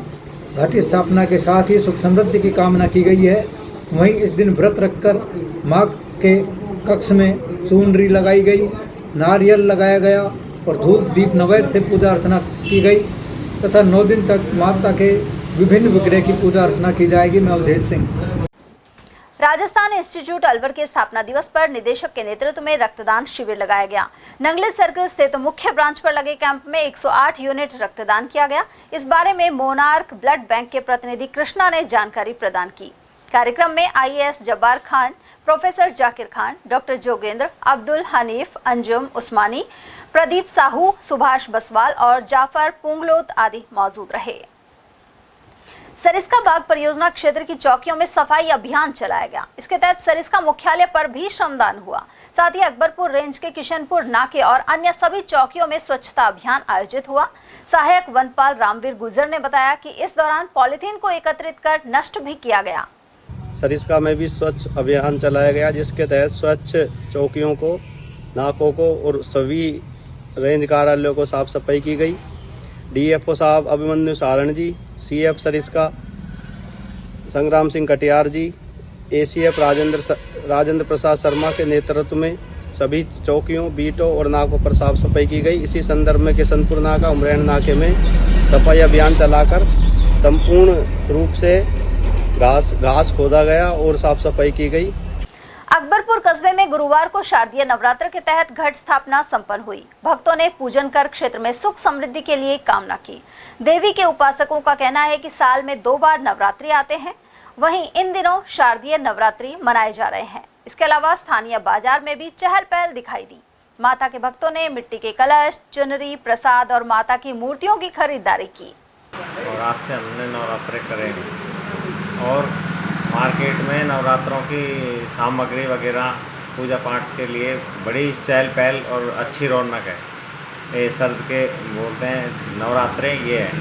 घट स्थापना के साथ ही सुख समृद्धि की कामना की गई है। वहीं इस दिन व्रत रखकर माँ के कक्ष में चुनरी लगाई गई, नारियल लगाया गया और धूप दीप नैवेद्य से पूजा अर्चना की गई तथा 9 दिन तक माता के विभिन्न विग्रह की पूजा अर्चना की जाएगी। मैं अवधेश सिंह। राजस्थान इंस्टीट्यूट अलवर के स्थापना दिवस पर निदेशक के नेतृत्व में रक्तदान शिविर लगाया गया। नंगले सर्कल स्थित मुख्य ब्रांच पर लगे कैंप में 108 यूनिट रक्तदान किया गया। इस बारे में मोनार्क ब्लड बैंक के प्रतिनिधि कृष्णा ने जानकारी प्रदान की। कार्यक्रम में IAS Jabbar Khan, professor Zakir Khan, doctor Jogendra, Abdul Hanif, Anjum Usmani, Pradeep Sahu, Subhash Baswal और जाफर पुंगलोत आदि मौजूद रहे। सरिस्का बाग परियोजना क्षेत्र की चौकियों में सफाई अभियान चलाया गया। इसके तहत सरिस्का मुख्यालय पर भी श्रमदान हुआ। साथ ही अकबरपुर रेंज के किशनपुर नाके और अन्य सभी चौकियों में स्वच्छता अभियान आयोजित हुआ। सहायक वनपाल रामवीर गुजर ने बताया कि इस दौरान पॉलीथीन को एकत्रित कर नष्ट भी किया गया। सरिस्का में भी स्वच्छ अभियान चलाया गया, जिसके तहत स्वच्छ चौकियों को, नाकों को और सभी रेंज कार्यालयों को साफ सफाई की गई। डीएफओ साहब अभिमन्यु सारण जी, सीएफ सरिस्का संग्राम सिंह कटियार जी, एसीएफ राजेंद्र प्रसाद शर्मा के नेतृत्व में सभी चौकियों, बीटों और नाकों पर साफ सफाई की गई। इसी संदर्भ में किशनपुर नाका, उमरैन नाके में सफाई अभियान चलाकर संपूर्ण रूप से घास खोदा गया और साफ सफाई की गई। अकबरपुर कस्बे में गुरुवार को शारदीय नवरात्र के तहत घट स्थापना संपन्न हुई। भक्तों ने पूजन कर क्षेत्र में सुख समृद्धि के लिए कामना की। देवी के उपासकों का कहना है कि साल में 2 बार नवरात्रि आते हैं। वहीं इन दिनों शारदीय नवरात्रि मनाए जा रहे हैं। इसके अलावा स्थानीय बाजार में भी चहल पहल दिखाई दी। माता के भक्तों ने मिट्टी के कलश, चुनरी, प्रसाद और माता की मूर्तियों की खरीदारी की। और आज से हमने नवरात्रि करेंगे और मार्केट में नवरात्रों की सामग्री वगैरह पूजा पाठ के लिए बड़ी चहल पहल और अच्छी रौनक है। ये सर्द के बोलते हैं नवरात्रे, ये है।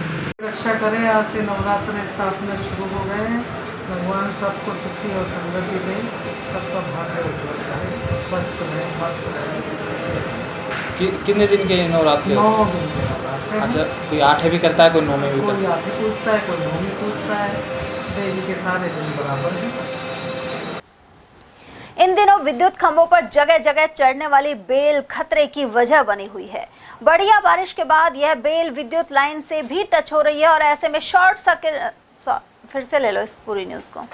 रक्षा करें, आज से नवरात्र स्थापना शुरू हो गए हैं। भगवान सबको सुखी और समृद्धि दें, सबका भाग्य उज्ज्वल करें, स्वस्थ रहें, मस्त रहें। कितने दिन के नवरात्रि? 9 दिन के नवरात्र। अच्छा, कोई 8 भी करता है, कोई 9 में भी करता है? कोई 8 पूछता है, कोई 9 में पूछता है। देवी के सारे दिन बराबर हैं। इन दिनों विद्युत खंभों पर जगह जगह चढ़ने वाली बेल खतरे की वजह बनी हुई है। बढ़िया बारिश के बाद यह बेल विद्युत लाइन से भी टच हो रही है और ऐसे में शॉर्ट सर्किट, फिर से ले लो इस पूरी न्यूज को।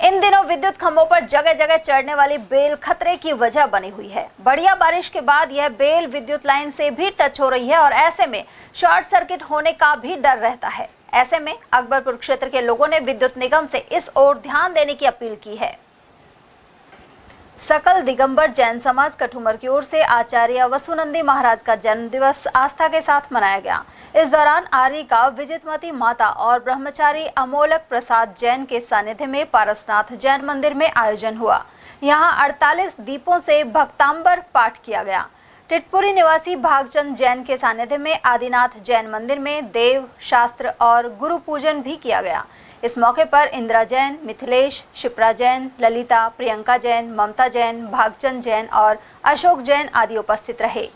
इन दिनों विद्युत खंभों पर जगह जगह चढ़ने वाली बेल खतरे की वजह बनी हुई है। बढ़िया बारिश के बाद यह बेल विद्युत लाइन से भी टच हो रही है और ऐसे में शॉर्ट सर्किट होने का भी डर रहता है। ऐसे में अकबरपुर क्षेत्र के लोगों ने विद्युत निगम से इस ओर ध्यान देने की अपील की है। सकल दिगंबर जैन समाज कठुमर की ओर से आचार्य वसुनंदी महाराज का जन्म दिवस आस्था के साथ मनाया गया। इस दौरान आर्य का विजितमती माता और ब्रह्मचारी अमोलक प्रसाद जैन के सानिध्य में पारसनाथ जैन मंदिर में आयोजन हुआ। यहां 48 दीपों से भक्तांबर पाठ किया गया। टिटपुरी निवासी भागचंद जैन के सानिध्य में आदिनाथ जैन मंदिर में देव, शास्त्र और गुरु पूजन भी किया गया। इस मौके पर इंदिरा जैन, मिथिलेश, शिप्रा जैन, ललिता, प्रियंका जैन, ममता जैन, भागचंद जैन और अशोक जैन आदि उपस्थित रहे।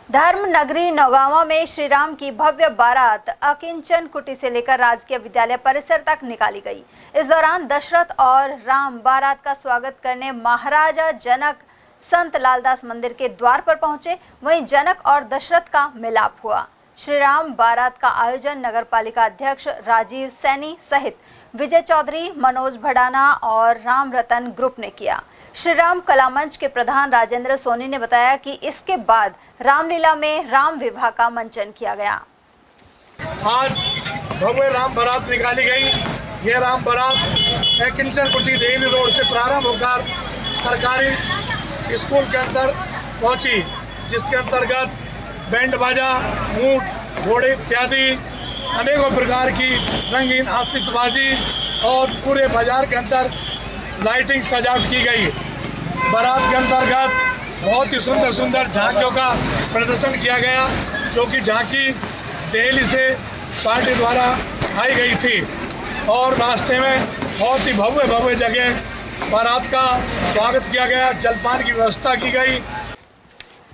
धर्म नगरी नौगांवा में श्री राम की भव्य बारात अकिंचन कुटी से लेकर राजकीय विद्यालय परिसर तक निकाली गई। इस दौरान दशरथ और राम बारात का स्वागत करने महाराजा जनक संत लालदास मंदिर के द्वार पर पहुंचे। वहीं जनक और दशरथ का मिलाप हुआ। श्री राम बारात का आयोजन नगर पालिका अध्यक्ष राजीव सैनी सहित विजय चौधरी, मनोज भडाना और राम रतन ग्रुप ने किया। श्री राम कला मंच के प्रधान राजेंद्र सोनी ने बताया कि इसके बाद रामलीला में राम विवाह का मंचन किया गया। आज भव्य राम बारात निकाली गई। यह राम बारात किंचन कुटी देहली रोड से प्रारंभ होकर सरकारी स्कूल के अंदर पहुंची, जिसके अंतर्गत बैंड बाजा, ऊंट, घोड़े इत्यादि अनेकों प्रकार की रंगीन आतिशबाजी और पूरे बाजार के अंदर लाइटिंग सजावट की गई। बारात के अंतर्गत बहुत ही सुंदर सुंदर झांकियों का प्रदर्शन किया गया, जो कि झांकी दिल्ली से पार्टी द्वारा आई गई थी और रास्ते में बहुत ही भव्य जगह बारात का स्वागत किया गया। जलपान की व्यवस्था की गई।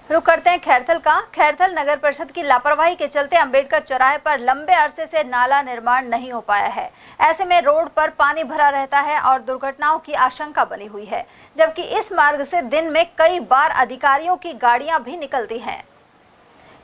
रुक करते हैं खैरथल का। खैरथल नगर परिषद की लापरवाही के चलते अंबेडकर चौराहे पर लंबे अरसे से नाला निर्माण नहीं हो पाया है। ऐसे में रोड पर पानी भरा रहता है और दुर्घटनाओं की आशंका बनी हुई है, जबकि इस मार्ग से दिन में कई बार अधिकारियों की गाड़ियां भी निकलती हैं।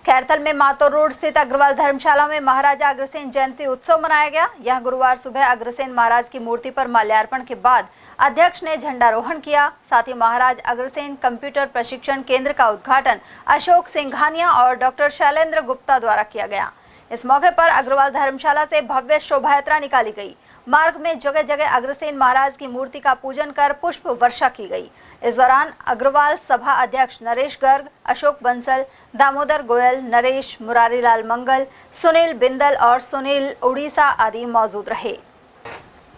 खैरथल में मातो रोड स्थित अग्रवाल धर्मशाला में महाराजा अग्रसेन जयंती उत्सव मनाया गया। यह गुरुवार सुबह अग्रसेन महाराज की मूर्ति पर माल्यार्पण के बाद अध्यक्ष ने झंडारोहण किया। साथ ही महाराज अग्रसेन कंप्यूटर प्रशिक्षण केंद्र का उद्घाटन अशोक सिंघानिया और डॉक्टर शैलेंद्र गुप्ता द्वारा किया गया। इस मौके पर अग्रवाल धर्मशाला से भव्य शोभा यात्रा निकाली गई। मार्ग में जगह जगह अग्रसेन महाराज की मूर्ति का पूजन कर पुष्प वर्षा की गई। इस दौरान अग्रवाल सभा अध्यक्ष नरेश गर्ग, अशोक बंसल, दामोदर गोयल, नरेश, मुरारीलाल मंगल, सुनील बिंदल और सुनील उड़ीसा आदि मौजूद रहे।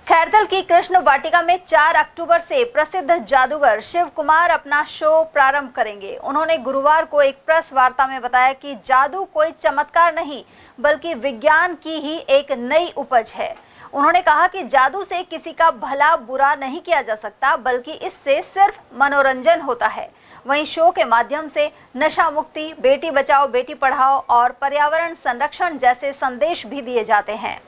खैरथल की कृष्ण वाटिका में 4 अक्टूबर से प्रसिद्ध जादूगर शिव कुमार अपना शो प्रारंभ करेंगे। उन्होंने गुरुवार को एक प्रेस वार्ता में बताया कि जादू कोई चमत्कार नहीं बल्कि विज्ञान की ही एक नई उपज है। उन्होंने कहा कि जादू से किसी का भला बुरा नहीं किया जा सकता बल्कि इससे सिर्फ मनोरंजन होता है। वहीं शो के माध्यम से नशा मुक्ति, बेटी बचाओ बेटी पढ़ाओ और पर्यावरण संरक्षण जैसे संदेश भी दिए जाते हैं।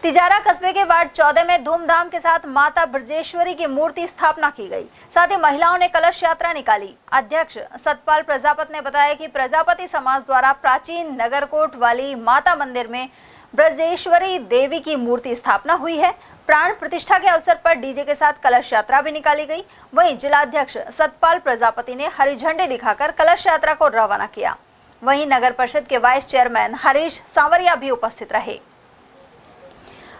तिजारा कस्बे के वार्ड 14 में धूमधाम के साथ माता ब्रजेश्वरी की मूर्ति स्थापना की गई। साथ ही महिलाओं ने कलश यात्रा निकाली। अध्यक्ष सतपाल प्रजापत ने बताया कि प्रजापति समाज द्वारा प्राचीन नगरकोट वाली माता मंदिर में ब्रजेश्वरी देवी की मूर्ति स्थापना हुई है। प्राण प्रतिष्ठा के अवसर पर डीजे के साथ कलश यात्रा भी निकाली गई। वहीं जिलाध्यक्ष सतपाल प्रजापति ने हरी झंडी दिखाकर कलश यात्रा को रवाना किया। वहीं नगर परिषद के वाइस चेयरमैन हरीश सांवरिया भी उपस्थित रहे।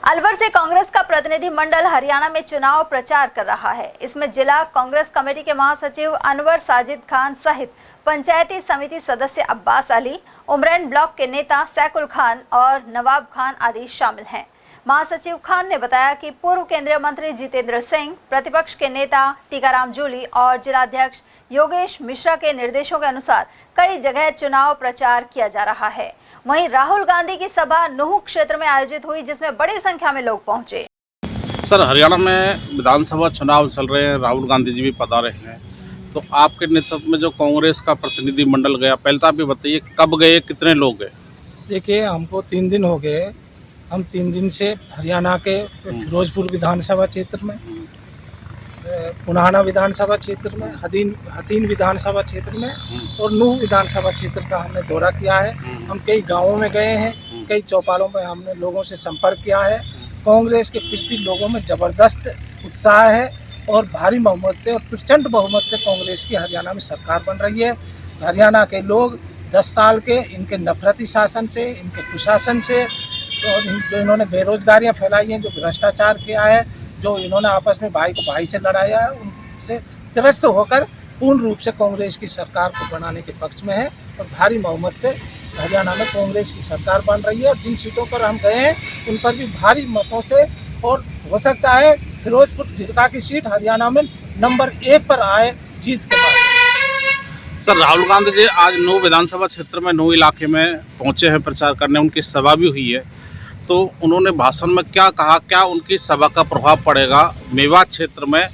अलवर से कांग्रेस का प्रतिनिधि मंडल हरियाणा में चुनाव प्रचार कर रहा है। इसमें जिला कांग्रेस कमेटी के महासचिव अनवर साजिद खान सहित पंचायती समिति सदस्य अब्बास अली, उमरैन ब्लॉक के नेता सैकुल खान और नवाब खान आदि शामिल हैं। महासचिव खान ने बताया कि पूर्व केंद्रीय मंत्री जितेंद्र सिंह, प्रतिपक्ष के नेता टीकाराम जूली और जिलाध्यक्ष योगेश मिश्रा के निर्देशों के अनुसार कई जगह चुनाव प्रचार किया जा रहा है। वहीं राहुल गांधी की सभा नूह क्षेत्र में आयोजित हुई जिसमें बड़ी संख्या में लोग पहुंचे। सर, हरियाणा में विधानसभा चुनाव चल रहे हैं, राहुल गांधी जी भी पधारे हैं, तो आपके नेतृत्व में जो कांग्रेस का प्रतिनिधि मंडल गया, पहले तो आप भी बताइए कब गए, कितने लोग गए? देखिए, हमको 3 दिन हो गए। हम 3 दिन से हरियाणा के फिरोजपुर विधानसभा क्षेत्र में, पुनाना विधानसभा क्षेत्र में, हथीन विधानसभा क्षेत्र में और नूह विधानसभा क्षेत्र का हमने दौरा किया है। हम कई गांवों में गए हैं, कई चौपालों में हमने लोगों से संपर्क किया है। कांग्रेस के प्रति लोगों में ज़बरदस्त उत्साह है और भारी बहुमत से और प्रचंड बहुमत से कांग्रेस की हरियाणा में सरकार बन रही है। हरियाणा के लोग 10 साल के इनके नफरती शासन से, इनके कुशासन से और जो इन्होंने बेरोजगारियां फैलाई हैं, जो भ्रष्टाचार किया है, जो इन्होंने आपस में भाई को भाई से लड़ाया है, उनसे त्रस्त होकर पूर्ण रूप से कांग्रेस की सरकार को बनाने के पक्ष में है और भारी बहुमत से हरियाणा में कांग्रेस की सरकार बन रही है। और जिन सीटों पर हम गए हैं उन पर भी भारी मतों से, और हो सकता है फिरोजपुर जिला की सीट हरियाणा में नंबर 1 पर आए जीत के बाद। सर, राहुल गांधी जी आज नूह विधानसभा क्षेत्र में, नूह इलाके में पहुंचे हैं प्रचार करने, उनकी सभा भी हुई है, तो उन्होंने भाषण में क्या कहा, क्या उनकी सभा का प्रभाव पड़ेगा मेवात क्षेत्र में,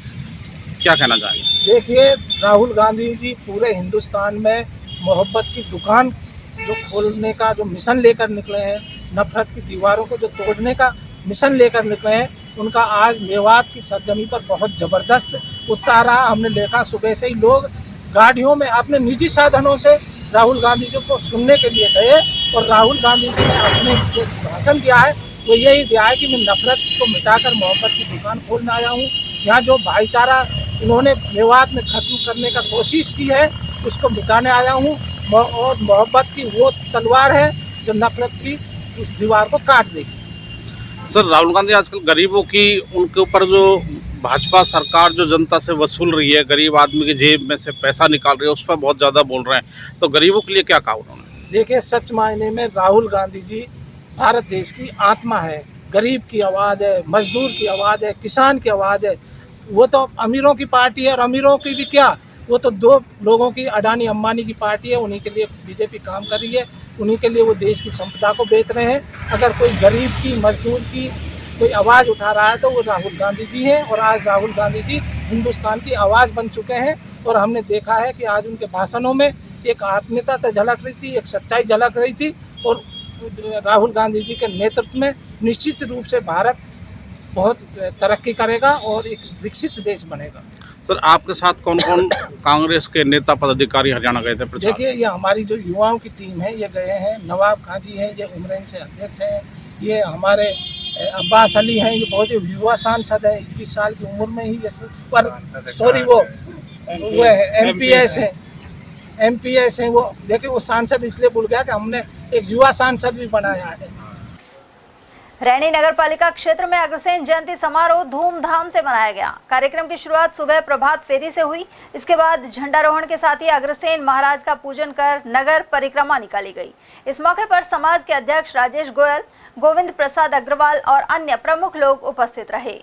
क्या कहना चाहेंगे? देखिए, राहुल गांधी जी पूरे हिंदुस्तान में मोहब्बत की दुकान जो खोलने का जो मिशन लेकर निकले हैं, नफरत की दीवारों को जो तोड़ने का मिशन लेकर निकले हैं, उनका आज मेवात की सरजमी पर बहुत ज़बरदस्त उत्साह रहा। हमने देखा सुबह से ही लोग गाड़ियों में अपने निजी साधनों से राहुल गांधी जी को सुनने के लिए गए और राहुल गांधी जी ने अपने जो भाषण दिया है वो यही दिया है कि मैं नफरत को मिटाकर मोहब्बत की दुकान खोलने आया हूँ। यहाँ जो भाईचारा इन्होंने मेवात में खत्म करने का कोशिश की है उसको मिटाने आया हूँ और मोहब्बत की वो तलवार है जो नफरत की उस दीवार को काट देगी। सर, राहुल गांधी आजकल गरीबों की, उनके ऊपर जो भाजपा सरकार जो जनता से वसूल रही है, गरीब आदमी की जेब में से पैसा निकाल रही है, उस पर बहुत ज़्यादा बोल रहे हैं, तो गरीबों के लिए क्या कहा उन्होंने? देखिए, सच मायने में राहुल गांधी जी भारत देश की आत्मा है। गरीब की आवाज़ है, मजदूर की आवाज़ है, किसान की आवाज़ है। वो तो अमीरों की पार्टी है और अमीरों की भी क्या, वो तो 2 लोगों की, अडानी अंबानी की पार्टी है। उन्हीं के लिए बीजेपी काम कर रही है, उन्हीं के लिए वो देश की संपदा को बेच रहे हैं। अगर कोई गरीब की, मजदूर की कोई आवाज़ उठा रहा है तो वो राहुल गांधी जी हैं और आज राहुल गांधी जी हिंदुस्तान की आवाज़ बन चुके हैं। और हमने देखा है कि आज उनके भाषणों में एक आत्मीयता तो झलक रही थी, एक सच्चाई झलक रही थी और राहुल गांधी जी के नेतृत्व में निश्चित रूप से भारत बहुत तरक्की करेगा और एक विकसित देश बनेगा। सर, आपके साथ कौन कौन कांग्रेस के नेता पदाधिकारी हरियाणा गए थे प्रचार? देखिए, ये हमारी जो युवाओं की टीम है ये गए हैं। नवाब खान जी हैं, ये उमरैन से अध्यक्ष हैं। ये हमारे अब्बास अली हैं, ये बहुत ही युवा सांसद है, 21 साल की उम्र में ही ये वो एमपीएस हैं। वो देखिए, वो सांसद इसलिए भूल गया कि हमने एक युवा सांसद भी बनाया है। रैनी नगर पालिका क्षेत्र में अग्रसेन जयंती समारोह धूमधाम से मनाया गया। कार्यक्रम की शुरुआत सुबह प्रभात फेरी से हुई। इसके बाद झंडारोहण के साथ ही अग्रसेन महाराज का पूजन कर नगर परिक्रमा निकाली गई। इस मौके पर समाज के अध्यक्ष राजेश गोयल, गोविंद प्रसाद अग्रवाल और अन्य प्रमुख लोग उपस्थित रहे।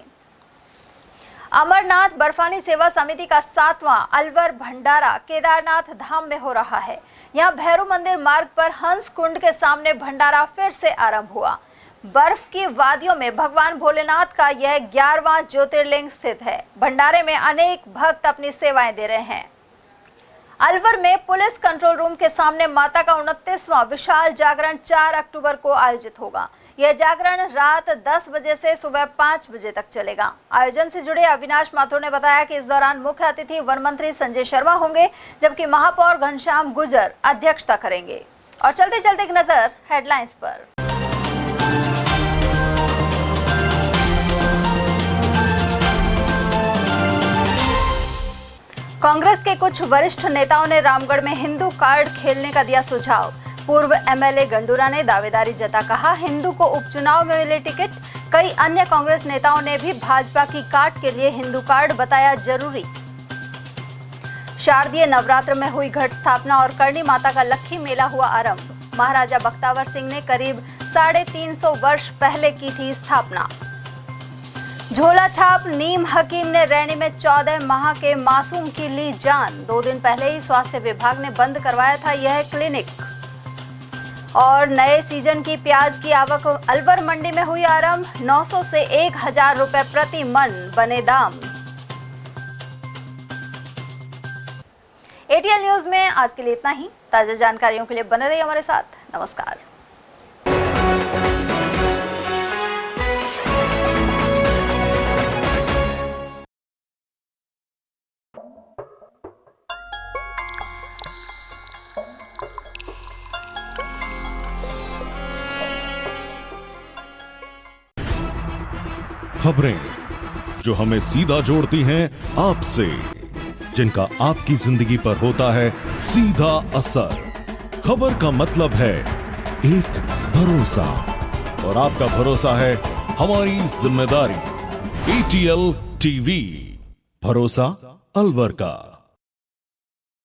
अमरनाथ बर्फानी सेवा समिति का 7वां अलवर भंडारा केदारनाथ धाम में हो रहा है। यहां भैरव मंदिर मार्ग पर हंस कुंड के सामने भंडारा फिर से आरंभ हुआ। बर्फ की वादियों में भगवान भोलेनाथ का यह 11वां ज्योतिर्लिंग स्थित है। भंडारे में अनेक भक्त अपनी सेवाएं दे रहे हैं। अलवर में पुलिस कंट्रोल रूम के सामने माता का 29वां विशाल जागरण 4 अक्टूबर को आयोजित होगा। यह जागरण रात 10 बजे से सुबह 5 बजे तक चलेगा। आयोजन से जुड़े अविनाश माथुर ने बताया कि इस दौरान मुख्य अतिथि वन मंत्री संजय शर्मा होंगे, जबकि महापौर घनश्याम गुर्जर अध्यक्षता करेंगे। और चलते चलते एक नजर हेडलाइंस पर। कांग्रेस के कुछ वरिष्ठ नेताओं ने रामगढ़ में हिंदू कार्ड खेलने का दिया सुझाव। पूर्व एमएलए गंडूरा ने दावेदारी जता कहा, हिंदू को उपचुनाव में मिले टिकट। कई अन्य कांग्रेस नेताओं ने भी भाजपा की काट के लिए हिंदू कार्ड बताया जरूरी। शारदीय नवरात्र में हुई घट स्थापना और करणी माता का लक्खी मेला हुआ आरंभ। महाराजा बख्तावर सिंह ने करीब 350 वर्ष पहले की थी स्थापना। झोला छाप नीम हकीम ने रैनी में 14 माह के मासूम की ली जान। 2 दिन पहले ही स्वास्थ्य विभाग ने बंद करवाया था यह क्लिनिक। और नए सीजन की प्याज की आवक अलवर मंडी में हुई आरंभ। 900 से 1000 रुपए प्रति मन बने दाम। एटीएल न्यूज में आज के लिए इतना ही। ताजा जानकारियों के लिए बने रहिए हमारे साथ। नमस्कार। खबरें जो हमें सीधा जोड़ती हैं आपसे, जिनका आपकी जिंदगी पर होता है सीधा असर। खबर का मतलब है एक भरोसा, और आपका भरोसा है हमारी जिम्मेदारी। एटीएल टीवी, भरोसा अलवर का।